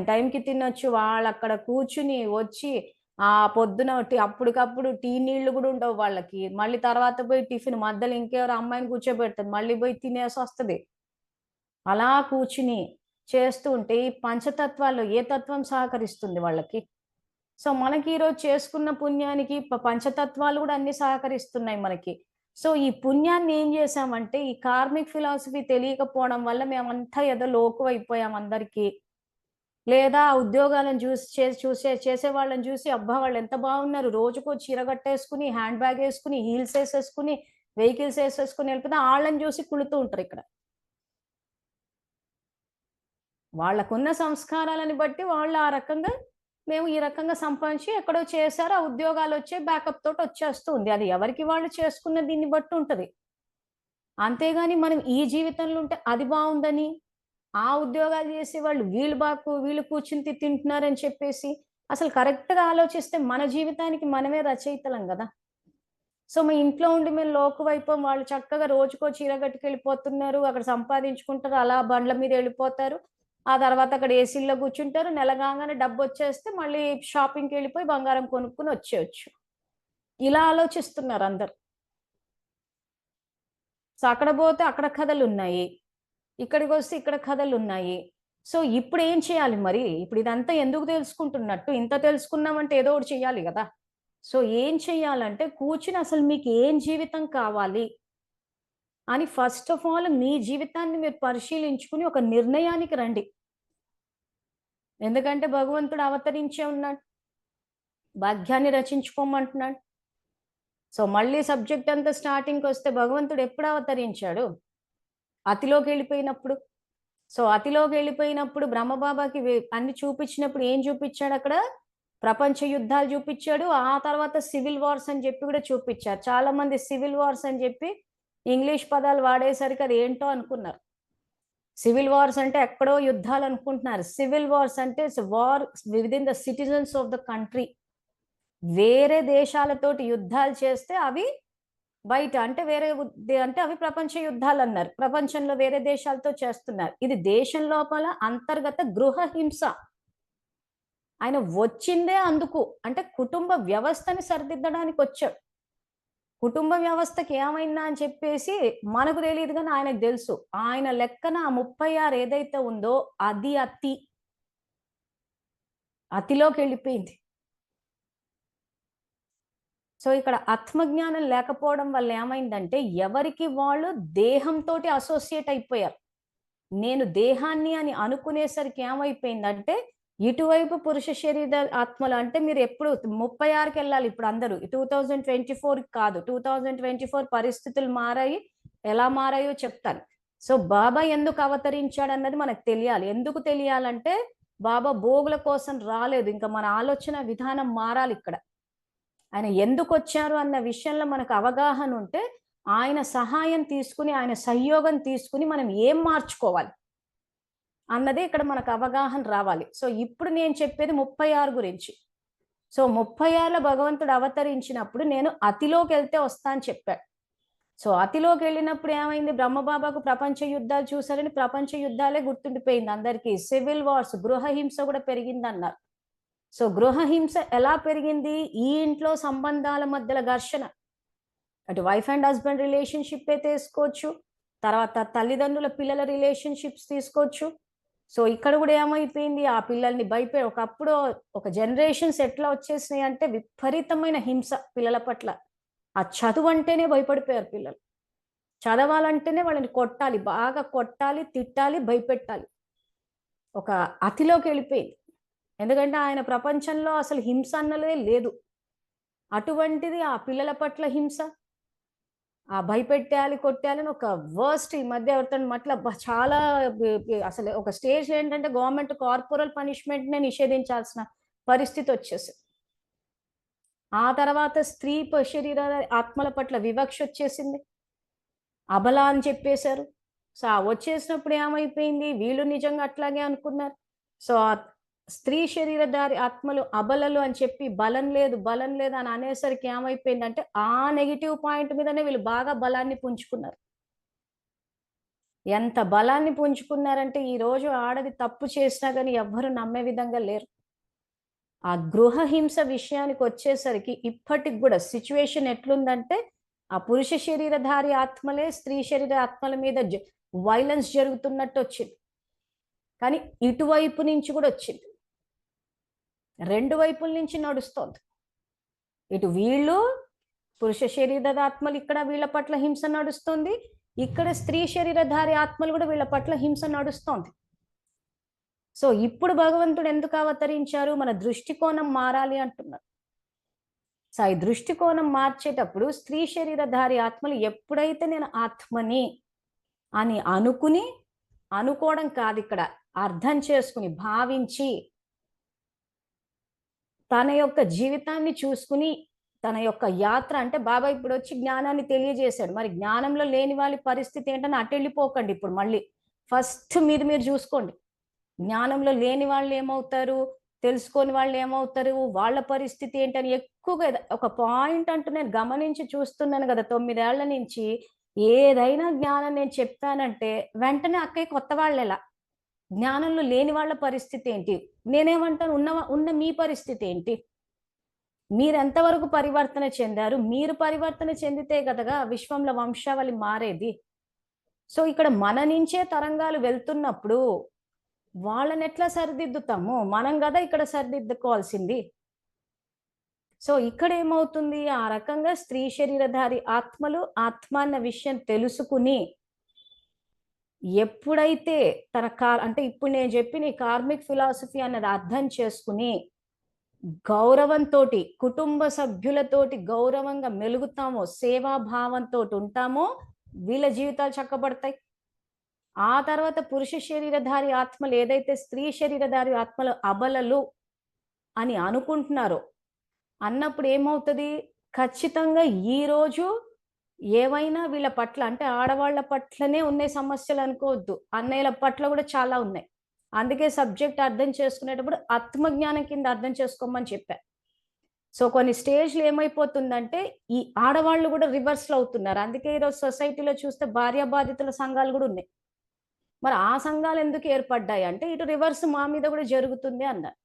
టైంకి తినొచ్చు. వాళ్ళు అక్కడ కూర్చుని వచ్చి ఆ పొద్దున అప్పటికప్పుడు టీ నీళ్లు కూడా ఉండవు వాళ్ళకి. మళ్ళీ తర్వాత పోయి టిఫిన్ మధ్యలో ఇంకెవరు అమ్మాయిని కూర్చోబెడుతుంది, మళ్ళీ పోయి తినేసి వస్తుంది. అలా కూర్చుని చేస్తూ ఉంటే ఈ పంచతత్వాల్లో ఏ తత్వం సహకరిస్తుంది వాళ్ళకి? సో మనకి ఈరోజు చేసుకున్న పుణ్యానికి పంచతత్వాలు కూడా అన్ని సహకరిస్తున్నాయి మనకి. సో ఈ పుణ్యాన్ని ఏం చేసామంటే ఈ కార్మిక్ ఫిలాసఫీ తెలియకపోవడం వల్ల మేమంతా ఏదో లోకువైపోయాం అందరికీ. లేదా ఉద్యోగాలను చేసే వాళ్ళని చూసి అబ్బా వాళ్ళు ఎంత బాగున్నారు, రోజుకో చీర కట్టేసుకుని హ్యాండ్ బ్యాగ్ వేసుకుని హీల్స్ వేసేసుకుని వెహికల్స్ వేసేసుకుని వెళ్ళిపోతే వాళ్ళని చూసి కుళుతూ ఉంటారు ఇక్కడ. వాళ్ళకున్న సంస్కారాలని బట్టి వాళ్ళు ఆ రకంగా మేము ఈ రకంగా సంపాదించి ఎక్కడో చేశారు, ఆ ఉద్యోగాలు వచ్చే బ్యాకప్ తోటి వచ్చేస్తుంది. అది ఎవరికి వాళ్ళు చేసుకున్న దీన్ని బట్టి ఉంటది. అంతేగాని మనం ఈ జీవితంలో ఉంటే అది బాగుందని ఆ ఉద్యోగాలు చేసేవాళ్ళు వీళ్ళు కూర్చుని తింటున్నారని చెప్పేసి అసలు కరెక్ట్‌గా ఆలోచిస్తే మన జీవితానికి మనమే రచయితలం గదా. సో మా ఇంట్లో ఉండి మేము లోకువైపోయాం. వాళ్ళు చక్కగా రోజుకో చీర కట్టుకెళ్ళిపోతున్నారు, అక్కడ సంపాదించుకుంటారు, అలా బండ్ల మీద వెళ్ళిపోతారు. ఆ తర్వాత అక్కడ ఏసీల్లో కూర్చుంటారు. నెల కాగానే డబ్బొచ్చేస్తే మళ్ళీ షాపింగ్‌కెళ్ళిపోయి బంగారం కొనుక్కొని వచ్చేయొచ్చు. ఇలా ఆలోచిస్తున్నారు అందరూ. సో అక్కడ పోతే అక్కడ కథలున్నాయి, ఇక్కడికొస్తే ఇక్కడ కథలున్నాయి. సో ఇప్పుడేం చేయాలి మరి? ఇప్పుడు ఇదంతా ఎందుకు తెలుసుకుంటున్నట్టు? ఇంత తెలుసుకున్నామంటే ఏదో ఒకటి చెయ్యాలి గదా. సో ఏం చెయ్యాలంటే కూర్చొని అసలు మీకు ఏం జీవితం కావాలి అని ఫస్ట్ ఆఫ్ ఆల్ మీ జీవితాన్ని మీరు పరిశీలించుకుని ఒక నిర్ణయానికి రండి. ఎందుకంటే భగవంతుడు అవతరించే ఉన్నాడు, భాగ్యాన్ని రచించుకోమంటున్నాడు. సో మళ్ళీ సబ్జెక్ట్ అంతా స్టార్టింగ్‌కొస్తే భగవంతుడు ఎప్పుడు అవతరించాడు? అతిలోకి వెళ్ళిపోయినప్పుడు. సో అతిలోకి వెళ్ళిపోయినప్పుడు బ్రహ్మబాబాకి అన్ని చూపించినప్పుడు ఏం చూపించాడు అక్కడ? ప్రపంచ యుద్ధాలు చూపించాడు. ఆ తర్వాత సివిల్ వార్స్ అని చెప్పి కూడా చూపించారు. చాలా మంది సివిల్ వార్స్ అని చెప్పి ఇంగ్లీష్ పదాలు వాడేసరికి అది ఏంటో అనుకున్నారు. సివిల్ వార్స్ అంటే ఎక్కడో యుద్ధాలు అనుకుంటున్నారు. సివిల్ వార్స్ అంటే its war within the citizens of the country. వేరే దేశాలతోటి యుద్ధాలు చేస్తే అవి బయట అంటే అంటే అవి ప్రపంచ యుద్ధాలు అన్నారు. ప్రపంచంలో వేరే దేశాలతో చేస్తున్నారు. ఇది దేశం లోపల అంతర్గత గృహ హింస. ఆయన వచ్చిందే అందుకు. అంటే కుటుంబ వ్యవస్థని సరిదిద్దడానికి వచ్చాడు. కుటుంబ వ్యవస్థకి ఏమైందా అని చెప్పేసి మనకు తెలియదు కానీ ఆయనకు తెలుసు. ఆయన లెక్కన ఆ 36 ఏదైతే ఉందో అది అతిలోకి వెళ్ళిపోయింది. సో ఇక్కడ ఆత్మజ్ఞానం లేకపోవడం వల్ల ఏమైందంటే ఎవరికి వాళ్ళు దేహంతోటి అసోసియేట్ అయిపోయారు. నేను దేహాన్ని అని అనుకునేసరికి ఏమైపోయిందంటే ఇటువైపు పురుష శరీర ఆత్మలు అంటే మీరు ఎప్పుడు 36కి వెళ్ళాలి ఇప్పుడు అందరూ 2024 కాదు 2024 పరిస్థితులు మారాయి. ఎలా మారాయో చెప్తాను. సో బాబా ఎందుకు అవతరించాడు అన్నది మనకు తెలియాలి. ఎందుకు తెలియాలంటే బాబా భోగుల కోసం రాలేదు. ఇంకా మన ఆలోచన విధానం మారాలి ఇక్కడ. ఆయన ఎందుకు వచ్చారు అన్న విషయంలో మనకు అవగాహన ఉంటే ఆయన సహాయం తీసుకుని ఆయన సహయోగం తీసుకుని మనం ఏం మార్చుకోవాలి అన్నదే ఇక్కడ మనకు అవగాహన రావాలి. సో ఇప్పుడు నేను చెప్పేది 36 గురించి. సో 36లో భగవంతుడు అవతరించినప్పుడు నేను అతిలోకి వెళ్తే వస్తా అని చెప్పాడు. సో అతిలోకి వెళ్ళినప్పుడు ఏమైంది? బ్రహ్మబాబాకు ప్రపంచ యుద్ధాలు చూసారని ప్రపంచ యుద్ధాలే గుర్తుండిపోయింది అందరికీ. సివిల్ వార్స్ గృహ హింస కూడా పెరిగింది అన్నారు. సో గృహ హింస ఎలా పెరిగింది? ఈ ఇంట్లో సంబంధాల మధ్యలో ఘర్షణ. అటు వైఫ్ అండ్ హస్బెండ్ రిలేషన్షిప్ తీసుకోవచ్చు, తర్వాత తల్లిదండ్రుల పిల్లల రిలేషన్షిప్స్ తీసుకోవచ్చు. సో ఇక్కడ కూడా ఏమైపోయింది? ఆ పిల్లల్ని ఒకప్పుడు ఒక జనరేషన్స్ ఎట్లా వచ్చేసినాయి అంటే విపరీతమైన హింస పిల్లల పట్ల. ఆ చదువు అంటేనే భయపడిపోయారు పిల్లలు. చదవాలంటేనే వాళ్ళని కొట్టాలి, బాగా కొట్టాలి, తిట్టాలి, భయపెట్టాలి. ఒక అతిలోకి వెళ్ళిపోయింది. ఎందుకంటే ఆయన ప్రపంచంలో అసలు హింస అన్నదే లేదు. అటువంటిది ఆ పిల్లల పట్ల హింస, ఆ భయపెట్టాలి, కొట్టాలి అని ఒక వర్స్ట్ ఈ మధ్య ఎవరితో మట్ల చాలా అసలు ఒక స్టేజ్ ఏంటంటే గవర్నమెంట్ కార్పొరల్ పనిష్మెంట్ నే నిషేధించాల్సిన పరిస్థితి వచ్చేసింది. ఆ తర్వాత స్త్రీ శరీర ఆత్మల పట్ల వివక్ష వచ్చేసింది. అబల అని చెప్పేశారు. సో వచ్చేసినప్పుడు ఏమైపోయింది? వీళ్ళు నిజంగా అట్లాగే అనుకున్నారు. సో స్త్రీ శరీరధారి ఆత్మలు అబలలు అని చెప్పి బలం లేదు అని అనేసరికి ఏమైపోయిందంటే ఆ నెగిటివ్ పాయింట్ మీదనే వీళ్ళు బాగా బలాన్ని పుంజుకున్నారు. ఎంత బలాన్ని పుంజుకున్నారంటే ఈ రోజు ఆడది తప్పు చేసినా కానీ ఎవ్వరు నమ్మే విధంగా లేరు. ఆ గృహ హింస విషయానికి వచ్చేసరికి ఇప్పటికి కూడా సిచ్యువేషన్ ఎట్లుందంటే ఆ పురుష శరీరధారి ఆత్మలే స్త్రీ శరీర ఆత్మల మీద వైలెన్స్ జరుగుతున్నట్టు వచ్చింది. కానీ ఇటువైపు నుంచి కూడా వచ్చింది. రెండు వైపుల నుంచి నడుస్తోంది. ఇటు వీళ్ళు పురుష శరీరధారి ఆత్మలు ఇక్కడ వీళ్ళ పట్ల హింస నడుస్తుంది, ఇక్కడ స్త్రీ శరీరధారి ఆత్మలు కూడా వీళ్ళ పట్ల హింస నడుస్తోంది. సో ఇప్పుడు భగవంతుడు ఎందుకు అవతరించారు? మన దృష్టికోణం మారాలి అంటున్నారు. సో ఈ దృష్టికోణం మార్చేటప్పుడు స్త్రీ శరీరధారి ఆత్మలు ఎప్పుడైతే నేను ఆత్మని అని అనుకోవడం కాదు, ఇక్కడ అర్థం చేసుకుని భావించి తన యొక్క జీవితాన్ని చూసుకుని తన యొక్క యాత్ర అంటే బాబా ఇప్పుడు వచ్చి జ్ఞానాన్ని తెలియజేశాడు. మరి జ్ఞానంలో లేని వాళ్ళ పరిస్థితి ఏంటని అటు వెళ్ళిపోకండి. ఇప్పుడు మళ్ళీ ఫస్ట్ మీరు చూసుకోండి. జ్ఞానంలో లేని వాళ్ళు ఏమవుతారు, తెలుసుకోని వాళ్ళు ఏమవుతారు, వాళ్ళ పరిస్థితి ఏంటని ఎక్కువగా ఒక పాయింట్ అంటూ నేను గమనించి చూస్తున్నాను కదా 9 ఏళ్ల నుంచి. ఏదైనా జ్ఞానం నేను చెప్పానంటే వెంటనే అక్కయ్య కొత్త వాళ్ళు ఎలా, జ్ఞానంలో లేని వాళ్ళ పరిస్థితి ఏంటి, నేనేమంటాను ఉన్న మీ పరిస్థితి ఏంటి, మీరు ఎంతవరకు పరివర్తన చెందారు, మీరు పరివర్తన చెందితే కదగా విశ్వంలో వంశావళి మారేది. సో ఇక్కడ మన నుంచే తరంగాలు వెళ్తున్నప్పుడు వాళ్ళని ఎట్లా సరిదిద్దుతాము? మనం కదా ఇక్కడ సరిదిద్దుకోవాల్సింది. సో ఇక్కడ ఏమవుతుంది? ఆ రకంగా స్త్రీ శరీరధారి ఆత్మలు ఆత్మ అన్న విషయం తెలుసుకుని ఎప్పుడైతే అంటే ఇప్పుడు నేను చెప్పిన ఈ కార్మిక్ ఫిలాసఫీ అన్నది అర్థం చేసుకుని గౌరవంతో కుటుంబ సభ్యులతోటి గౌరవంగా మెలుగుతామో, సేవాభావంతో ఉంటామో వీళ్ళ జీవితాలు చక్కబడతాయి. ఆ తర్వాత పురుష శరీరధారి ఆత్మలు ఏదైతే స్త్రీ శరీరధారి ఆత్మలు అబలలు అని అనుకుంటున్నారో అన్నప్పుడు ఏమవుతుంది, ఖచ్చితంగా ఈరోజు ఏవైనా వీళ్ళ పట్ల అంటే ఆడవాళ్ళ పట్లనే ఉన్నాయి సమస్యలు అనుకోవద్దు. అన్నయ్యల పట్ల కూడా చాలా ఉన్నాయి. అందుకే సబ్జెక్ట్ అర్థం చేసుకునేటప్పుడు ఆత్మజ్ఞానం కింద అర్థం చేసుకోమని చెప్పా. సో కొన్ని స్టేజ్‌లో ఏమైపోతుందంటే, ఈ ఆడవాళ్ళు కూడా రివర్స్‌లో అవుతున్నారు. అందుకే ఈరోజు సొసైటీలో చూస్తే భార్యాబాధితుల సంఘాలు కూడా ఉన్నాయి. మరి ఆ సంఘాలు ఎందుకు ఏర్పడ్డాయి అంటే, ఇటు రివర్స్ మా మీద కూడా జరుగుతుంది అన్నారు.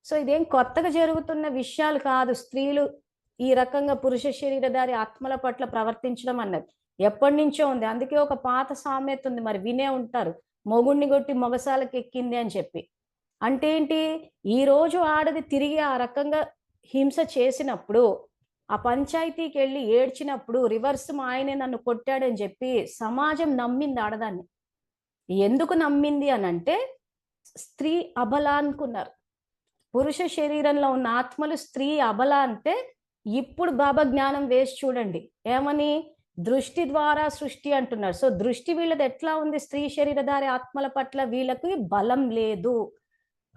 సో ఇదేం కొత్తగా జరుగుతున్న విషయాలు కాదు. స్త్రీలు ఈ రకంగా పురుష శరీరధారి ఆత్మల పట్ల ప్రవర్తించడం అన్నది. ఎప్పటినుంచో ఉంది. అందుకే ఒక పాత సామెత ఉంది, మరి వినే ఉంటారు. మొగుడిని కొట్టి మొగసాలకెక్కింది అని చెప్పి. అంటే ఏంటి? ఈరోజు ఆడది తిరిగి ఆ రకంగా హింస చేసినప్పుడు, ఆ పంచాయతీకెళ్ళి ఏడ్చినప్పుడు, రివర్స్ మా ఆయనే నన్ను కొట్టాడని చెప్పి సమాజం నమ్మింది ఆడదాన్ని. ఎందుకు నమ్మింది అనంటే, స్త్రీ అబల అనుకున్నారు. పురుష శరీరంలో ఉన్న ఆత్మలు స్త్రీ అబల అంటే, ఇప్పుడు బాబా జ్ఞానం వేసి చూడండి. ఏమని? దృష్టి ద్వారా సృష్టి అంటున్నారు. సో దృష్టి వీళ్ళది ఎట్లా ఉంది? స్త్రీ శరీరధారి ఆత్మల పట్ల వీళ్ళకి బలం లేదు.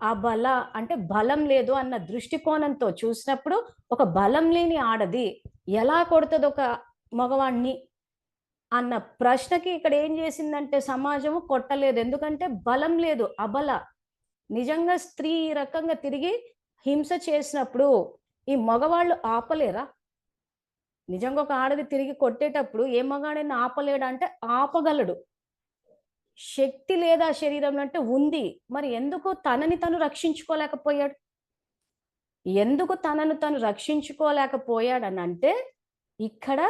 అబల అంటే బలం లేదు అన్న దృష్టికోణంతో చూసినప్పుడు, ఒక బలం లేని ఆడది ఎలా కొడతది ఒక మగవాడిని అన్న ప్రశ్నకి ఇక్కడ ఏం చేసిందంటే సమాజము కొట్టలేదు. ఎందుకంటే బలం లేదు, అబల. నిజంగా స్త్రీ ఈ రకంగా తిరిగి హింస చేసినప్పుడు ఈ మగవాళ్ళు ఆపలేరా? నిజంగా ఒక ఆడది తిరిగి కొట్టేటప్పుడు ఏ మగాడైనా ఆపలేడా అంటే ఆపగలడు. శక్తి లేదా శరీరంలో అంటే ఉంది. మరి ఎందుకు తనని తను రక్షించుకోలేకపోయాడు? ఎందుకు తనను తను రక్షించుకోలేకపోయాడనంటే, ఇక్కడ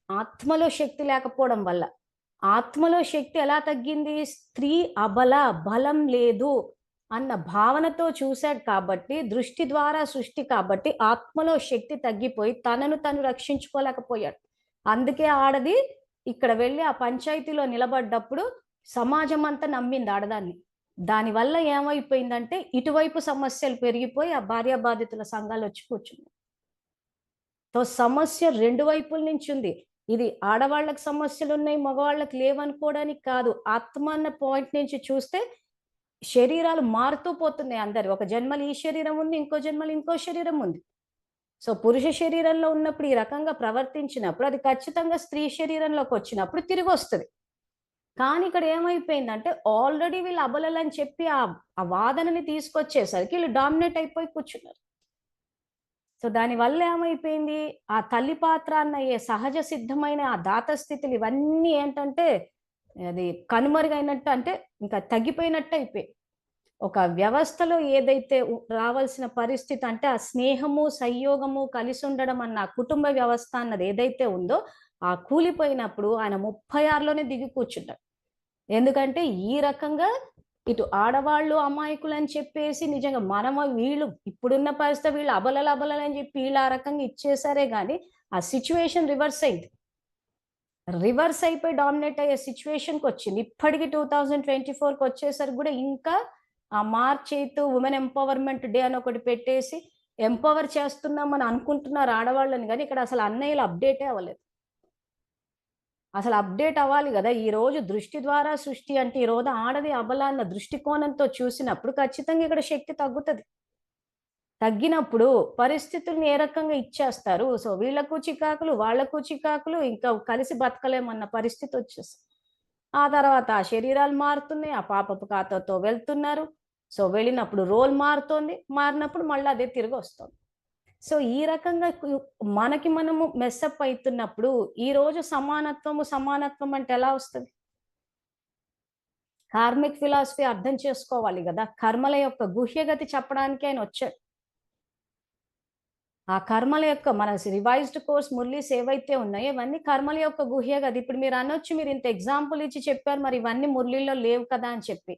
ఆత్మలో శక్తి లేకపోవడం వల్ల. ఆత్మలో శక్తి ఎలా తగ్గింది? స్త్రీ అబల, బలం లేదు అన్న భావనతో చూశాడు కాబట్టి, దృష్టి ద్వారా సృష్టి కాబట్టి ఆత్మలో శక్తి తగ్గిపోయి తనను తను రక్షించుకోలేకపోయాడు. అందుకే ఆడది ఇక్కడ వెళ్ళి ఆ పంచాయతీలో నిలబడ్డప్పుడు సమాజం అంతా నమ్మింది ఆడదాన్ని. దానివల్ల ఏమైపోయిందంటే ఇటువైపు సమస్యలు పెరిగిపోయి ఆ భార్యాబాధితుల సంఘాలు వచ్చి కూర్చున్నాయి. సో సమస్య 2 వైపుల నుంచి ఉంది. ఇది ఆడవాళ్ళకి సమస్యలున్నాయి, మగవాళ్ళకి లేవనుకోవడానికి కాదు. ఆత్మ అన్న పాయింట్ నుంచి చూస్తే శరీరాలు మారుతూ పోతున్నాయి అందరి. ఒక జన్మలో ఈ శరీరం ఉంది, ఇంకో జన్మలో ఇంకో శరీరం ఉంది. సో పురుష శరీరంలో ఉన్నప్పుడు ఈ రకంగా ప్రవర్తించినప్పుడు అది ఖచ్చితంగా స్త్రీ శరీరంలోకి వచ్చినప్పుడు తిరిగొస్తది. కానీ ఇక్కడ ఏమైపోయిందంటే ఆల్రెడీ వీళ్ళు అబలలని చెప్పి ఆ వాదనని తీసుకొచ్చేసరికి వీళ్ళు డామినేట్ అయిపోయి కూర్చున్నారు. సో దానివల్ల ఏమైపోయింది? ఆ తల్లి పాత్ర అన్న సహజ సిద్ధమైన ఆ దాత స్థితులు ఇవన్నీ ఏంటంటే, అది కనుమరుగైనట్టు అంటే ఇంకా తగ్గిపోయినట్టు అయిపోయాయి. ఒక వ్యవస్థలో ఏదైతే రావాల్సిన పరిస్థితి అంటే ఆ స్నేహము, సంయోగము, కలిసి ఉండడం అన్న కుటుంబ వ్యవస్థ అన్నది ఏదైతే ఉందో, ఆ కూలిపోయినప్పుడు ఆయన 36లోనే దిగి కూర్చుంటాడు. ఎందుకంటే ఈ రకంగా ఇటు ఆడవాళ్ళు అమాయకులని చెప్పేసి నిజంగా వీళ్ళు ఇప్పుడున్న పరిస్థితి వీళ్ళు అబలలు అని చెప్పి వీళ్ళు ఆ రకంగా ఇచ్చేసారే గాని ఆ సిచ్యువేషన్ రివర్స్ అయింది. రివర్స్ అయిపోయి డామినేట్ అయ్యే సిచ్యువేషన్‌కి వచ్చింది. ఇప్పటికి 2024కి వచ్చేసరికి కూడా ఇంకా ఆ మార్చ్ 8 వుమెన్ ఎంపవర్మెంట్ డే అని ఒకటి పెట్టేసి ఎంపవర్ చేస్తున్నామని అనుకుంటున్నారు ఆడవాళ్ళని గాని ఇక్కడ అసలు అన్నయ్యలు అప్డేటే అవ్వలేదు. అసలు అప్డేట్ అవ్వాలి గదా! ఈరోజు దృష్టి ద్వారా సృష్టి అంటే ఈరోజు ఆడది అబల అన్న దృష్టికోణంతో చూసినప్పుడు ఖచ్చితంగా ఇక్కడ శక్తి తగ్గుతది. తగ్గినప్పుడు పరిస్థితుల్ని ఏ రకంగా ఇచ్చేస్తారు. సో వీళ్ళకు చికాకులు, వాళ్ళకు చికాకులు ఇంకా కలిసి బతకలేమన్న పరిస్థితి వచ్చేసింది. ఆ తర్వాత ఆ శరీరాలు మారుతున్నాయి. ఆ పాపపు ఖాతాతో వెళ్తున్నారు. సో వెళ్ళినప్పుడు రోల్ మారుతోంది. మారినప్పుడు మళ్ళీ అదే తిరిగొస్తుంది. సో ఈ రకంగా మనకి మనము మెస్సప్ అయితున్నప్పుడు ఈరోజు సమానత్వం అంటే ఎలా వస్తది? కార్మిక్ ఫిలాసఫీ అర్థం చేసుకోవాలి గదా! కర్మల యొక్క గుహ్యగతి చెప్పడానికి ఆయన వచ్చాడు. ఆ కర్మల యొక్క మన రివైజ్డ్ కోర్స్ మురళీస్ ఏవైతే ఉన్నాయో ఇవన్నీ కర్మల యొక్క గుహ్యగతి. ఇప్పుడు మీరు అనొచ్చు మీరు ఇంత ఎగ్జాంపుల్ ఇచ్చి చెప్పారు మరి ఇవన్నీ మురళీలో లేవు కదా అని చెప్పి.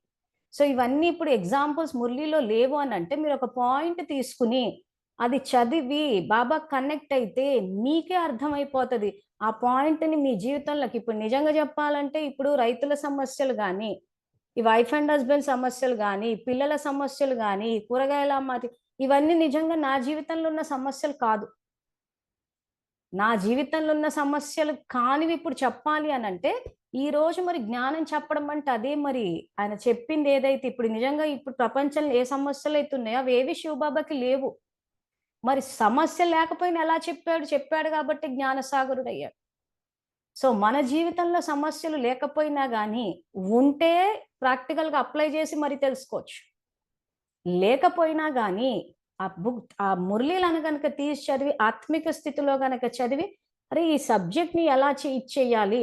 సో ఇవన్నీ ఇప్పుడు ఎగ్జాంపుల్స్ మురళీలో లేవు అనంటే మీరు ఒక పాయింట్ తీసుకుని అది చదివి బాబా కనెక్ట్ అయితే మీకే అర్థమైపోతది. ఆ పాయింట్‌ని మీ జీవితంలోకి ఇప్పుడు నిజంగా చెప్పాలంటే ఇప్పుడు రైతుల సమస్యలు గాని, ఈ వైఫ్ అండ్ హస్బాండ్ సమస్యలు గాని, పిల్లల సమస్యలు గాని, కూరగాయల ఇవన్నీ నిజంగా నా జీవితంలో ఉన్న సమస్యలు కాదు. నా జీవితంలో ఉన్న సమస్యలు కానివి ఇప్పుడు చెప్పాలి అనంటే ఈ రోజు మరి జ్ఞానం చెప్పడం అంటే అదే మరి. ఆయన చెప్పింది ఏదైతే ఇప్పుడు నిజంగా ఇప్పుడు ప్రపంచంలో ఏ సమస్యలైతే ఉన్నాయో అవేవి శివబాబాకి లేవు. మరి సమస్య లేకపోయినా ఎలా చెప్పాడు? చెప్పాడు కాబట్టి జ్ఞానసాగరుడయ్యాడు. సో, మన జీవితంలో సమస్యలు లేకపోయినా గానీ, ఉంటే ప్రాక్టికల్‌గా అప్లై చేసి మరి తెలుసుకోవచ్చు. లేకపోయినా గానీ, ఆ మురళీలను గనక తీసి చదివి, ఆత్మిక స్థితిలో గనక చదివి, అరే! ఈ సబ్జెక్ట్‌ని ఎలా ఇచ్చేయాలి?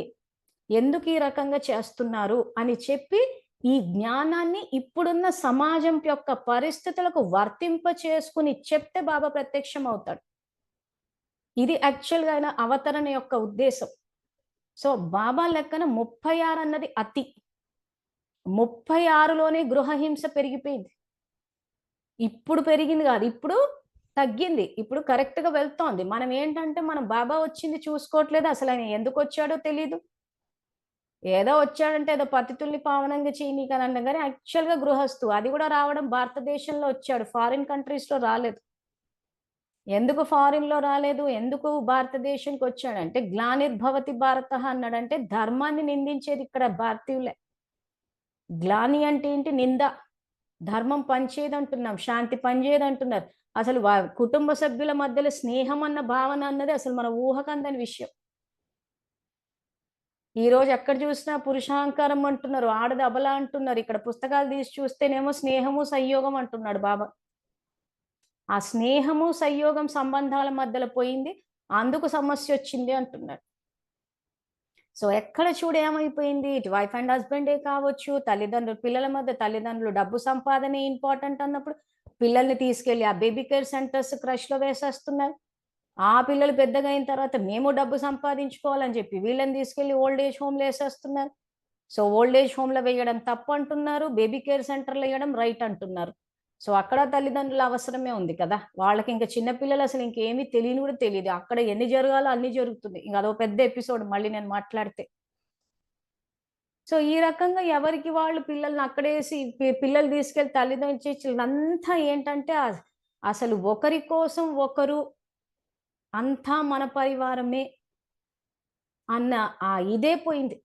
ఎందుకు ఈ రకంగా చేస్తున్నారు? అని చెప్పి, ఈ జ్ఞానాన్ని ఇప్పుడున్న సమాజం యొక్క పరిస్థితులకు వర్తింప చేసుకొని చెప్తే బాబా ప్రత్యక్షమవుతాడు. ఇది యాక్చువల్‌గా ఆయన అవతరణ యొక్క ఉద్దేశం. సో, బాబా లెక్కన 36 అన్నది అతి. 36లోనే గృహహింస పెరిగిపోయింది. ఇప్పుడు పెరిగింది గాదు. ఇప్పుడు తగ్గింది. ఇప్పుడు కరెక్ట్‌గా వెళ్తోంది. మనం ఏంటంటే, మనం బాబా వచ్చింది చూసుకోవట్లేదు. అసలాయన ఎందుకొచ్చాడో తెలీదు. ఏదో వచ్చాడంటే ఏదో పతితుల్ని పావనంగా చేయనీకని అన్నాం గానీ, యాక్చువల్‌గా గృహస్థు. అది గూడా రావడం భారతదేశంలో వచ్చాడు. ఫారిన్ కంట్రీస్‌లో రాలేదు. ఎందుకు ఫారిన్‌లో రాలేదు? ఎందుకు భారతదేశంకొచ్చాడంటే, గ్లానిర్భవతి భారతః అన్నాడంటే, ధర్మాన్ని నిందించేది ఇక్కడ భారతీయులే. గ్లాని అంటే ఏంటి? నింద. ధర్మం పనిచేయదంటున్నాం. శాంతి పనిచేయదంటున్నారు. అసలు కుటుంబ సభ్యుల మధ్యలో స్నేహం అన్న భావన అన్నది అసలు మన ఊహకందని విషయం. ఈరోజు ఎక్కడ చూసినా పురుషాహంకారం అంటున్నారు. ఆడది అబల అంటున్నారు. ఇక్కడ పుస్తకాలు తీసి చూస్తేనేమో స్నేహము, సంయోగం అంటున్నాడు బాబా. ఆ స్నేహము, సంయోగం సంబంధాల మధ్యలో పోయింది. అందుకు సమస్యొచ్చింది అంటున్నాడు. సో, ఎక్కడ చూడు ఏమైపోయింది, ఇటు వైఫ్ అండ్ హస్బెండే కావచ్చు, పిల్లల మధ్య తల్లిదండ్రులు డబ్బు సంపాదనే ఇంపార్టెంట్ అన్నప్పుడు, పిల్లల్ని తీసుకెళ్ళి ఆ బేబీ కేర్ సెంటర్స్, క్రష్‌లో వేసేస్తున్నారు. ఆ పిల్లలు పెద్దగా అయిన తర్వాత మేము డబ్బు సంపాదించుకోవాలని చెప్పి వీళ్ళని తీసుకెళ్ళి ఓల్డ్ ఏజ్ హోమ్‌లో ఏసేస్తున్నారు. సో, ఓల్డ్ ఏజ్ హోమ్‌లో వేయడం తప్పంటున్నారు. బేబీ కేర్ సెంటర్‌లో ఎయడం రైట్ అంటున్నారు. సో, అక్కడ తల్లిదండ్రుల అవసరమే ఉంది కదా! వాళ్ళకింక చిన్న పిల్లలు అసలు ఇంకేమి తెలియని కూడా తెలీదు. అక్కడ ఎన్ని జరగాలో అన్నీ జరుగుతుంది. ఇంక అదో పెద్ద ఎపిసోడ్ మళ్ళీ నేను మాట్లాడితే. సో, ఈ రకంగా ఎవరికి వాళ్ళు పిల్లల్ని అక్కడేసి పిల్లలు తీసుకెళ్ళి ఇదంతా ఏంటంటే అసలు ఒకరి కోసం ఒకరు అంతా మన పరివారమే అన్న ఇదే పోయింది.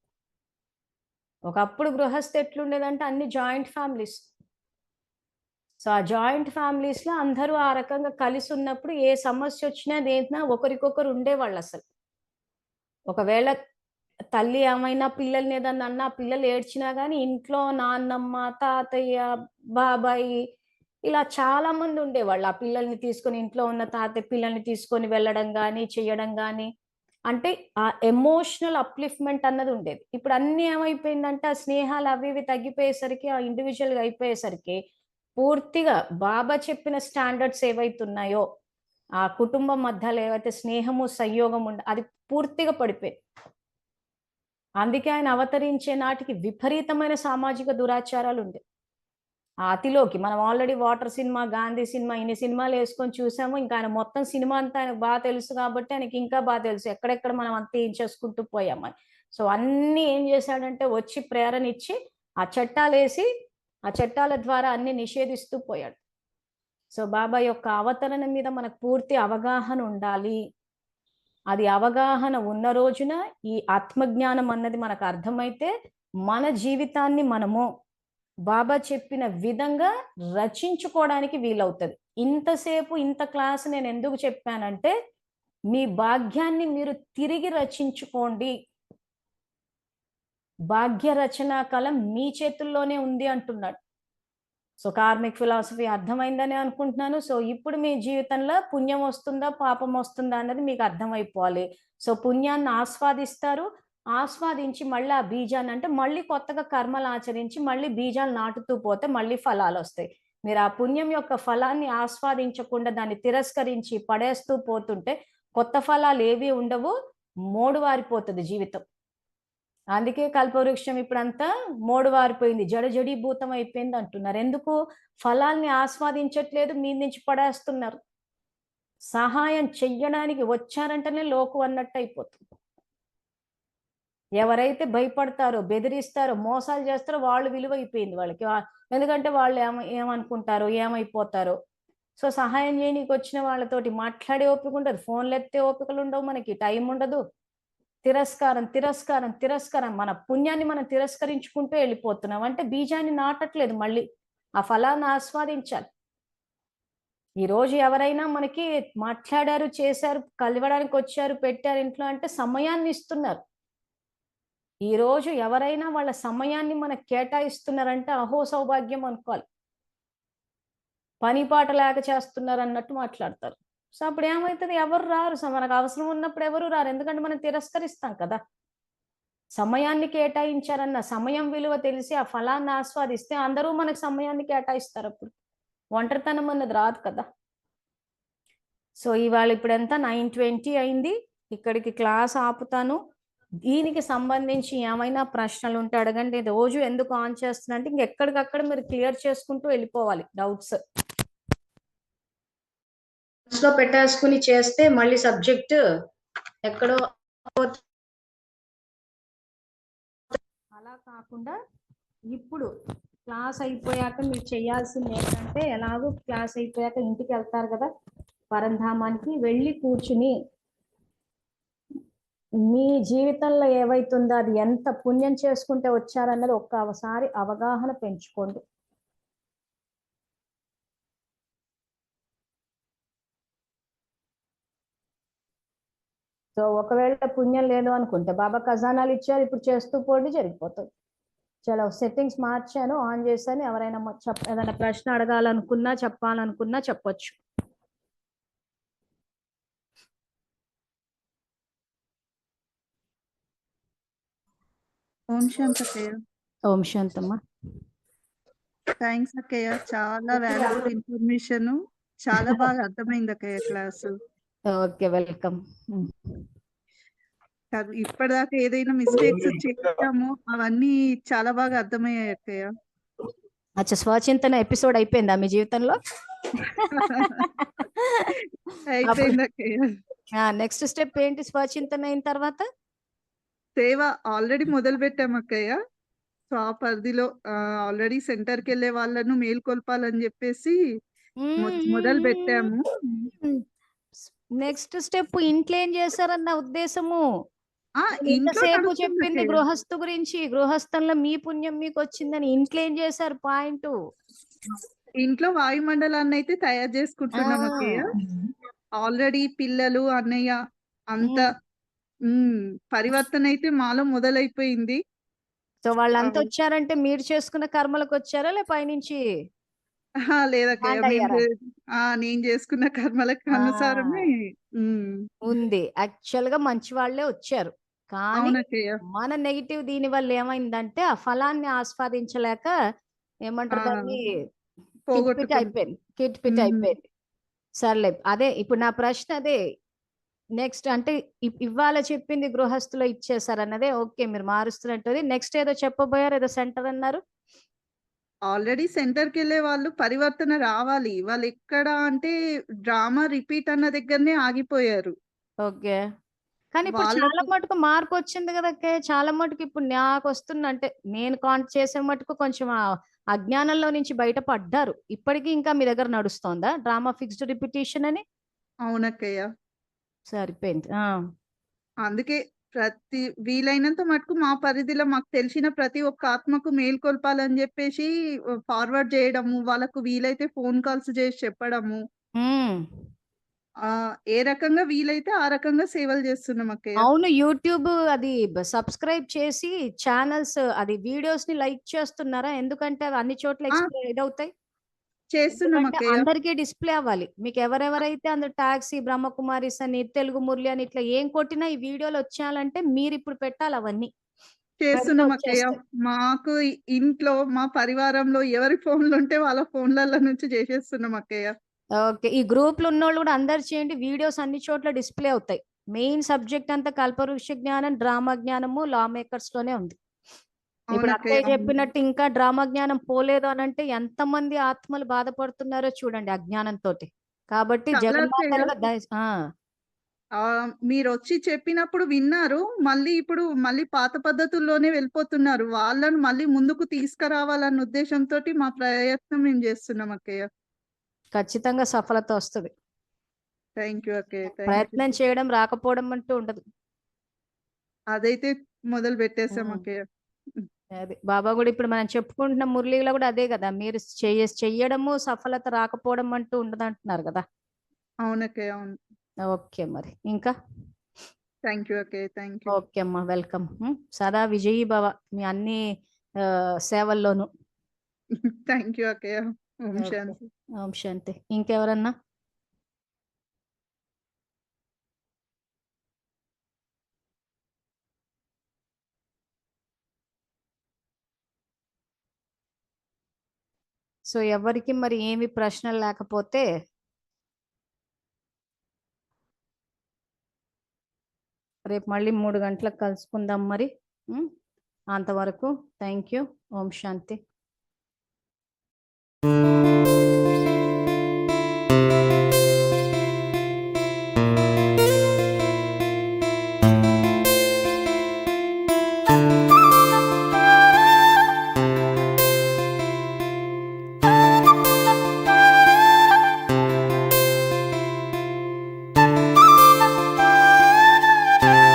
ఒకప్పుడు గృహస్థ ఎట్లుండేదంటే అన్ని జాయింట్ ఫ్యామిలీస్. సో, ఆ జాయింట్ ఫ్యామిలీస్‌లో అందరూ ఆ రకంగా కలిసున్నప్పుడు ఏ సమస్యొచ్చినా, అదేంటినా ఒకరికొకరు ఉండేవాళ్ళసలు. ఒకవేళ తల్లి ఏమైనా పిల్లల్ని ఏదన్నా అన్నా, పిల్లలు ఏడ్చినా గాని ఇంట్లో నాన్నమ్మ, తాతయ్య, బాబాయి ఇలా చాలా మంది ఉండేవాళ్ళు. ఆ పిల్లల్ని తీసుకొని ఇంట్లో ఉన్న తాతయ్య పిల్లల్ని తీసుకొని వెళ్ళడం గాని, చెయ్యడం గాని, అంటే ఆ ఎమోషనల్ అప్‌లిఫ్ట్‌మెంట్ అన్నది ఉండేది. ఇప్పుడు అన్నీ ఏమైపోయిందంటే, ఆ స్నేహాలు అవి ఇవి తగ్గిపోయేసరికి, ఆ ఇండివిడ్యువల్‌గా అయిపోయేసరికి, పూర్తిగా బాబా చెప్పిన స్టాండర్డ్స్ ఏవైతున్నాయో, ఆ కుటుంబం మధ్యలో ఏవైతే స్నేహము, సంయోగం అది పూర్తిగా పడిపోయింది. అందుకే ఆయన అవతరించే నాటికి విపరీతమైన సామాజిక దురాచారాలుండేవి. ఆ అతిలోకి మనం already 'water' cinema, 'Gandhi' cinema ఇన్ని సినిమాలేసుకొని చూసాము. ఇంకా ఆయన మొత్తం సినిమా అంతా ఆయనకు తెలుసు కాబట్టి ఆయనకి ఇంకా తెలుసు. ఎక్కడెక్కడ మనం అంతా ఏం చేసుకుంటూ పోయామని. సో, అన్నీ ఏం చేశాడంటే వచ్చి ప్రేరణిచ్చి ఆ చట్టాలేసి, ఆ చట్టాల ద్వారా అన్నీ నిషేధిస్తూ పోయాడు. సో, బాబా యొక్క అవతరణ మీద మనకు పూర్తి అవగాహన ఉండాలి. అది అవగాహన ఉన్న రోజున ఈ ఆత్మజ్ఞానం అన్నది మనకు అర్థమైతే, మన జీవితాన్ని మనము బాబా చెప్పిన విధంగా రచించుకోవడానికి వీలవుతది. ఇంతసేపు ఇంత క్లాస్ నేనెందుకు చెప్పానంటే, మీ భాగ్యాన్ని మీరు తిరిగి రచించుకోండి. భాగ్య రచనా కలం మీ చేతుల్లోనే ఉంది అంటున్నాడు. సో, కార్మిక్ ఫిలాసఫీ అర్థమైందనే అనుకుంటున్నాను. సో, ఇప్పుడు మీ జీవితంలో పుణ్యం వస్తుందా? పాపం వస్తుందా? అన్నది మీకు అర్థమైపోవాలి. సో, పుణ్యాన్ని ఆస్వాదిస్తారు. ఆస్వాదించి మళ్ళీ ఆ బీజాన్ని అంటే మళ్ళీ కొత్తగా కర్మలాచరించి మళ్ళీ బీజాలు నాటుతూ పోతే మళ్ళీ ఫలాలొస్తాయి. మీరు ఆ పుణ్యం యొక్క ఫలాన్ని ఆస్వాదించకుండా దాన్ని తిరస్కరించి పడేస్తూ పోతుంటే కొత్త ఫలాలేవి ఉండవు. మోడువారిపోతది జీవితం. అందుకే కల్పవృక్షం ఇప్పుడంతా మోడువారిపోయింది. జడజడీభూతం అయిపోయిందంటున్నారు. ఎందుకు? ఫలాల్ని ఆస్వాదించట్లేదు. మీద నుంచి పడేస్తున్నారు. సహాయం చెయ్యడానికి వచ్చారంటేనే లోకు అన్నట్టయిపోతుంది. ఎవరైతే భయపడతారో, బెదిరిస్తారో, మోసాలు చేస్తారో వాళ్ళు విలువైపోయింది వాళ్ళకి. ఎందుకంటే వాళ్ళు ఏమనుకుంటారో, ఏమైపోతారో. సో, సహాయం చేయనీకొచ్చిన వాళ్ళతోటి మాట్లాడే ఓపిక ఉండదు. ఫోన్‌లెత్తే ఓపికలుండవు మనకి. టైం ఉండదు. తిరస్కారం తిరస్కారం తిరస్కారం, మన పుణ్యాన్ని మనం తిరస్కరించుకుంటూ వెళ్ళిపోతున్నాం. అంటే బీజాన్ని నాటట్లేదు, మళ్ళీ ఆ ఫలాన్ని ఆస్వాదించాలి. ఈ రోజు ఎవరైనా మనకి మాట్లాడారు, చేశారు, కలవడానికి వచ్చారు, పెట్టారు ఇంట్లో అంటే సమయాన్ని ఇస్తున్నారు. ఈ రోజు ఎవరైనా వాళ్ళ సమయాన్ని మనకు కేటాయిస్తున్నారంటే అహో సౌభాగ్యం అనుకోవాలి. పని పాట లేక చేస్తున్నారు అన్నట్టు మాట్లాడతారు. సో అప్పుడు ఏమవుతుంది, ఎవరు రారు. సో మనకు అవసరం ఉన్నప్పుడు ఎవరు రారు, ఎందుకంటే మనం తిరస్కరిస్తాం కదా. సమయాన్ని కేటాయించారన్న సమయం విలువ తెలిసి ఆ ఫలాన్ని ఆస్వాదిస్తే అందరూ మనకు సమయాన్ని కేటాయిస్తారు. అప్పుడు ఒంటరితనం అన్నది రాదు కదా. సో ఇవాళ ఇప్పుడు ఎంత 9:20 అయింది. ఇక్కడికి క్లాస్ ఆపుతాను. దీనికి సంబంధించి ఏమైనా ప్రశ్నలు ఉంటే అడగండి. రోజు ఎందుకు ఆన్ చేస్తున్నా అంటే ఇంకెక్కడికక్కడ మీరు క్లియర్ చేసుకుంటూ వెళ్ళిపోవాలి డౌట్స్. లో పెట్టేసుకుని చేస్తే మళ్ళీ సబ్జెక్ట్ ఎక్కడో. అలా కాకుండా ఇప్పుడు క్లాస్ అయిపోయాక మీరు చేయాల్సింది ఏంటంటే, ఎలాగో క్లాస్ అయిపోయాక ఇంటికి వెళ్తారు కదా, పరంధామానికి వెళ్ళి కూర్చుని మీ జీవితంలో ఏవైతుందో అది ఎంత పుణ్యం చేసుకుంటే వచ్చారన్నది ఒక్కసారి అవగాహన పెంచుకోండి. సో ఒకవేళ పుణ్యం లేదు అనుకుంటే బాబా ఖజానాలు ఇచ్చారు, ఇప్పుడు చేస్తూ పోండి, జరిగిపోతుంది. చలో సెట్టింగ్స్ మార్చాను, ఆన్ చేశాను. ఎవరైనా ఏదైనా ప్రశ్న అడగాలనుకున్నా చెప్పాలనుకున్నా చెప్పొచ్చు. ఓం శాంతి అక్కయ్య. ఓం శాంతమ్మా. థ్యాంక్స్ అక్కయ్య, చాలా వాల్యుబుల్ ఇన్ఫర్మేషన్, చాలా బాగా అర్థమైంది అక్కయ్య క్లాసు. Okay, welcome. ఇప్పటిదాకా ఏదైనా మిస్టేక్స్ చేసామో అవన్నీ చాలా బాగా అర్థమయ్యాయి అక్కయ్య. అచ్చా, స్వచింతన ఎపిసోడ్ అయిపోయిందా మీ జీవితంలో? అయిపోయింది అక్కయ్య. నెక్స్ట్ స్టెప్ ఏంటి స్వచింతన అయిన తర్వాత? సేవ ఆల్రెడీ మొదలు పెట్టాం అక్కయ్య. సో ఆ పరిధిలో ఆల్రెడీ సెంటర్కి వెళ్ళే వాళ్ళను మేల్కొల్పాలని చెప్పేసి మొదలు పెట్టాము. నెక్స్ట్ స్టెప్ ఇంట్లో ఏం చేశారన్న ఉద్దేశము. ఇంతసేపు చెప్పింది గృహస్థు గురించి, గృహస్థంలో మీ పుణ్యం మీకు వచ్చిందని. ఇంట్లో ఏం చేశారు పాయింట్? ఇంట్లో వాయుమండలాన్ని అయితే తయారు చేసుకుంటున్నాం అక్కయ్య. ఆల్రెడీ పిల్లలు, అన్నయ్య అంతా పరివర్తన అయితే మాలో మొదలైపోయింది. సో వాళ్ళంతా వచ్చారంటే మీరు చేసుకున్న కర్మలకు వచ్చారా, లే పైనుంచి? లేదక్కయ్య, నేను చేసుకున్న కర్మలకు అనుసారమే ఉంది. యాక్చువల్ గా మంచి వాళ్ళే వచ్చారు, కానీ మన నెగిటివ్ దీని వల్ల ఏమైందంటే ఆ ఫలాన్ని ఆస్వాదించలేక ఏమంటారు దాన్ని, కిట్ పిట్ అయిపోయింది. సర్లే, అదే ఇప్పుడు నా ప్రశ్న అదే. నెక్స్ట్ అంటే ఇవాళ చెప్పింది గృహస్థులో ఇచ్చేసారన్నదే. ఓకే, మీరు మారుస్తున్నట్టు. నెక్స్ట్ ఏదో చెప్పబోయారు, ఏదో సెంటర్ అన్నారు. ఆల్రెడీ సెంటర్కి వెళ్ళే వాళ్ళు పరివర్తన రావాలి. వాళ్ళు ఎక్కడ అంటే డ్రామా రిపీట్ అన్న దగ్గరనే ఆగిపోయారు. ఓకే, కానీ ఇప్పుడు చాలా మటుకు మార్పు వచ్చింది కదా. చాలా మటుకు ఇప్పుడు నాకు వస్తున్న అంటే నేను కాంట్ చేసే మటుకు కొంచెం అజ్ఞానంలో నుంచి బయటపడ్డారు. ఇప్పటికీ ఇంకా మీ దగ్గర నడుస్తోందా డ్రామా ఫిక్స్డ్ రిపిటేషన్ అని? అవునక్కయ్య, సరిపోయింది. అందుకే వీలైనంత మటుకు మా పరిధిలో మాకు తెలిసిన ప్రతి ఒక్క ఆత్మకు మేల్కొల్పాలని చెప్పేసి ఫార్వర్డ్ చేయడము, వాళ్ళకు వీలైతే ఫోన్ కాల్స్ చేసి చెప్పడము, ఏ రకంగా వీలైతే ఆ రకంగా సేవలు చేస్తున్నాం అక్కయ్య. అవును, యూట్యూబ్ అది సబ్స్క్రైబ్ చేసి ఛానల్స్ అది వీడియోస్ ని లైక్ చేస్తున్నారా? ఎందుకంటే అవి అన్ని చోట్ల ఇదవుతాయి, చేస్తున్నాం అక్కయ్య. అందరికీ డిస్ప్లే అవ్వాలి. మీకు ఎవరెవరైతే అందులో టాక్సీ, బ్రహ్మకుమారిస్ అని, తెలుగు మురళి అని ఇట్లా ఏం కొట్టినా ఈ వీడియోలు వచ్చేయాలంటే మీరు ఇప్పుడు పెట్టాలి అవన్నీ. చేస్తున్నాం అక్కయ్య. మాకు ఇంట్లో మా పరివారంలో ఎవరి ఫోన్లు ఉంటే వాళ్ళ ఫోన్లలో నుంచి చేసేస్తున్నాం అక్కయ్య. ఓకే, ఈ గ్రూప్లు ఉన్నోళ్ళు కూడా అందరు చేయండి. వీడియోస్ అన్ని చోట్ల డిస్ప్లే అవుతాయి. మెయిన్ సబ్జెక్ట్ అంతా కల్పవృక్ష జ్ఞానం, డ్రామా జ్ఞానము, లా మేకర్స్ లోనే ఉంది. ఇప్పుడు అక్కయ్య చెప్పినట్టు ఇంకా డ్రామా జ్ఞానం పోలేదు అని అంటే ఎంతమంది ఆత్మలు బాధపడుతున్నారో చూడండి అజ్ఞానంతో. కాబట్టి మీరు వచ్చి చెప్పినప్పుడు విన్నారు, మళ్ళీ పాత పద్ధతుల్లోనే వెళ్ళిపోతున్నారు. వాళ్ళను మళ్ళీ ముందుకు తీసుకురావాలన్న ఉద్దేశంతో మా ప్రయత్నం మేము చేస్తున్నాం అక్కయ్య. ఖచ్చితంగా సఫలత వస్తుంది. థ్యాంక్ యూ అక్కయ్య. ప్రయత్నం చేయడం రాకపోవడం అంటూ ఉండదు. అదైతే మొదలు పెట్టేసాం ఉమ్. అక్కయ్య. హ్మ్. అది బాబా కూడా ఇప్పుడు మనం చెప్పుకుంటున్న మురళిలో కూడా అదే కదా, మీరు చెయ్యడము సఫలత రాకపోవడం అంటూ ఉండదంటున్నారు కదా. అవునక్కయ్య. అవును. ఓకే మరి ఇంకా. థ్యాంక్ యూ అక్కయ్య. Thank you. ఓకే అమ్మా, వెల్కమ్. సదా విజయీ భవ మీ అన్ని ఆ, సేవల్లోనూ. థ్యాంక్ యూ అక్కయ్య. ఓం ఓకే. శాంతి. ఓం శాంతి. ఇంకెవరన్నా? సో ఎవరికి మరి ఏమి ప్రశ్నలు లేకపోతే రేపు మళ్ళీ 3 గంటలకు కలుసుకుందాం మరి. ఉమ్, అంతవరకు థ్యాంక్ యూ. Om Shanti.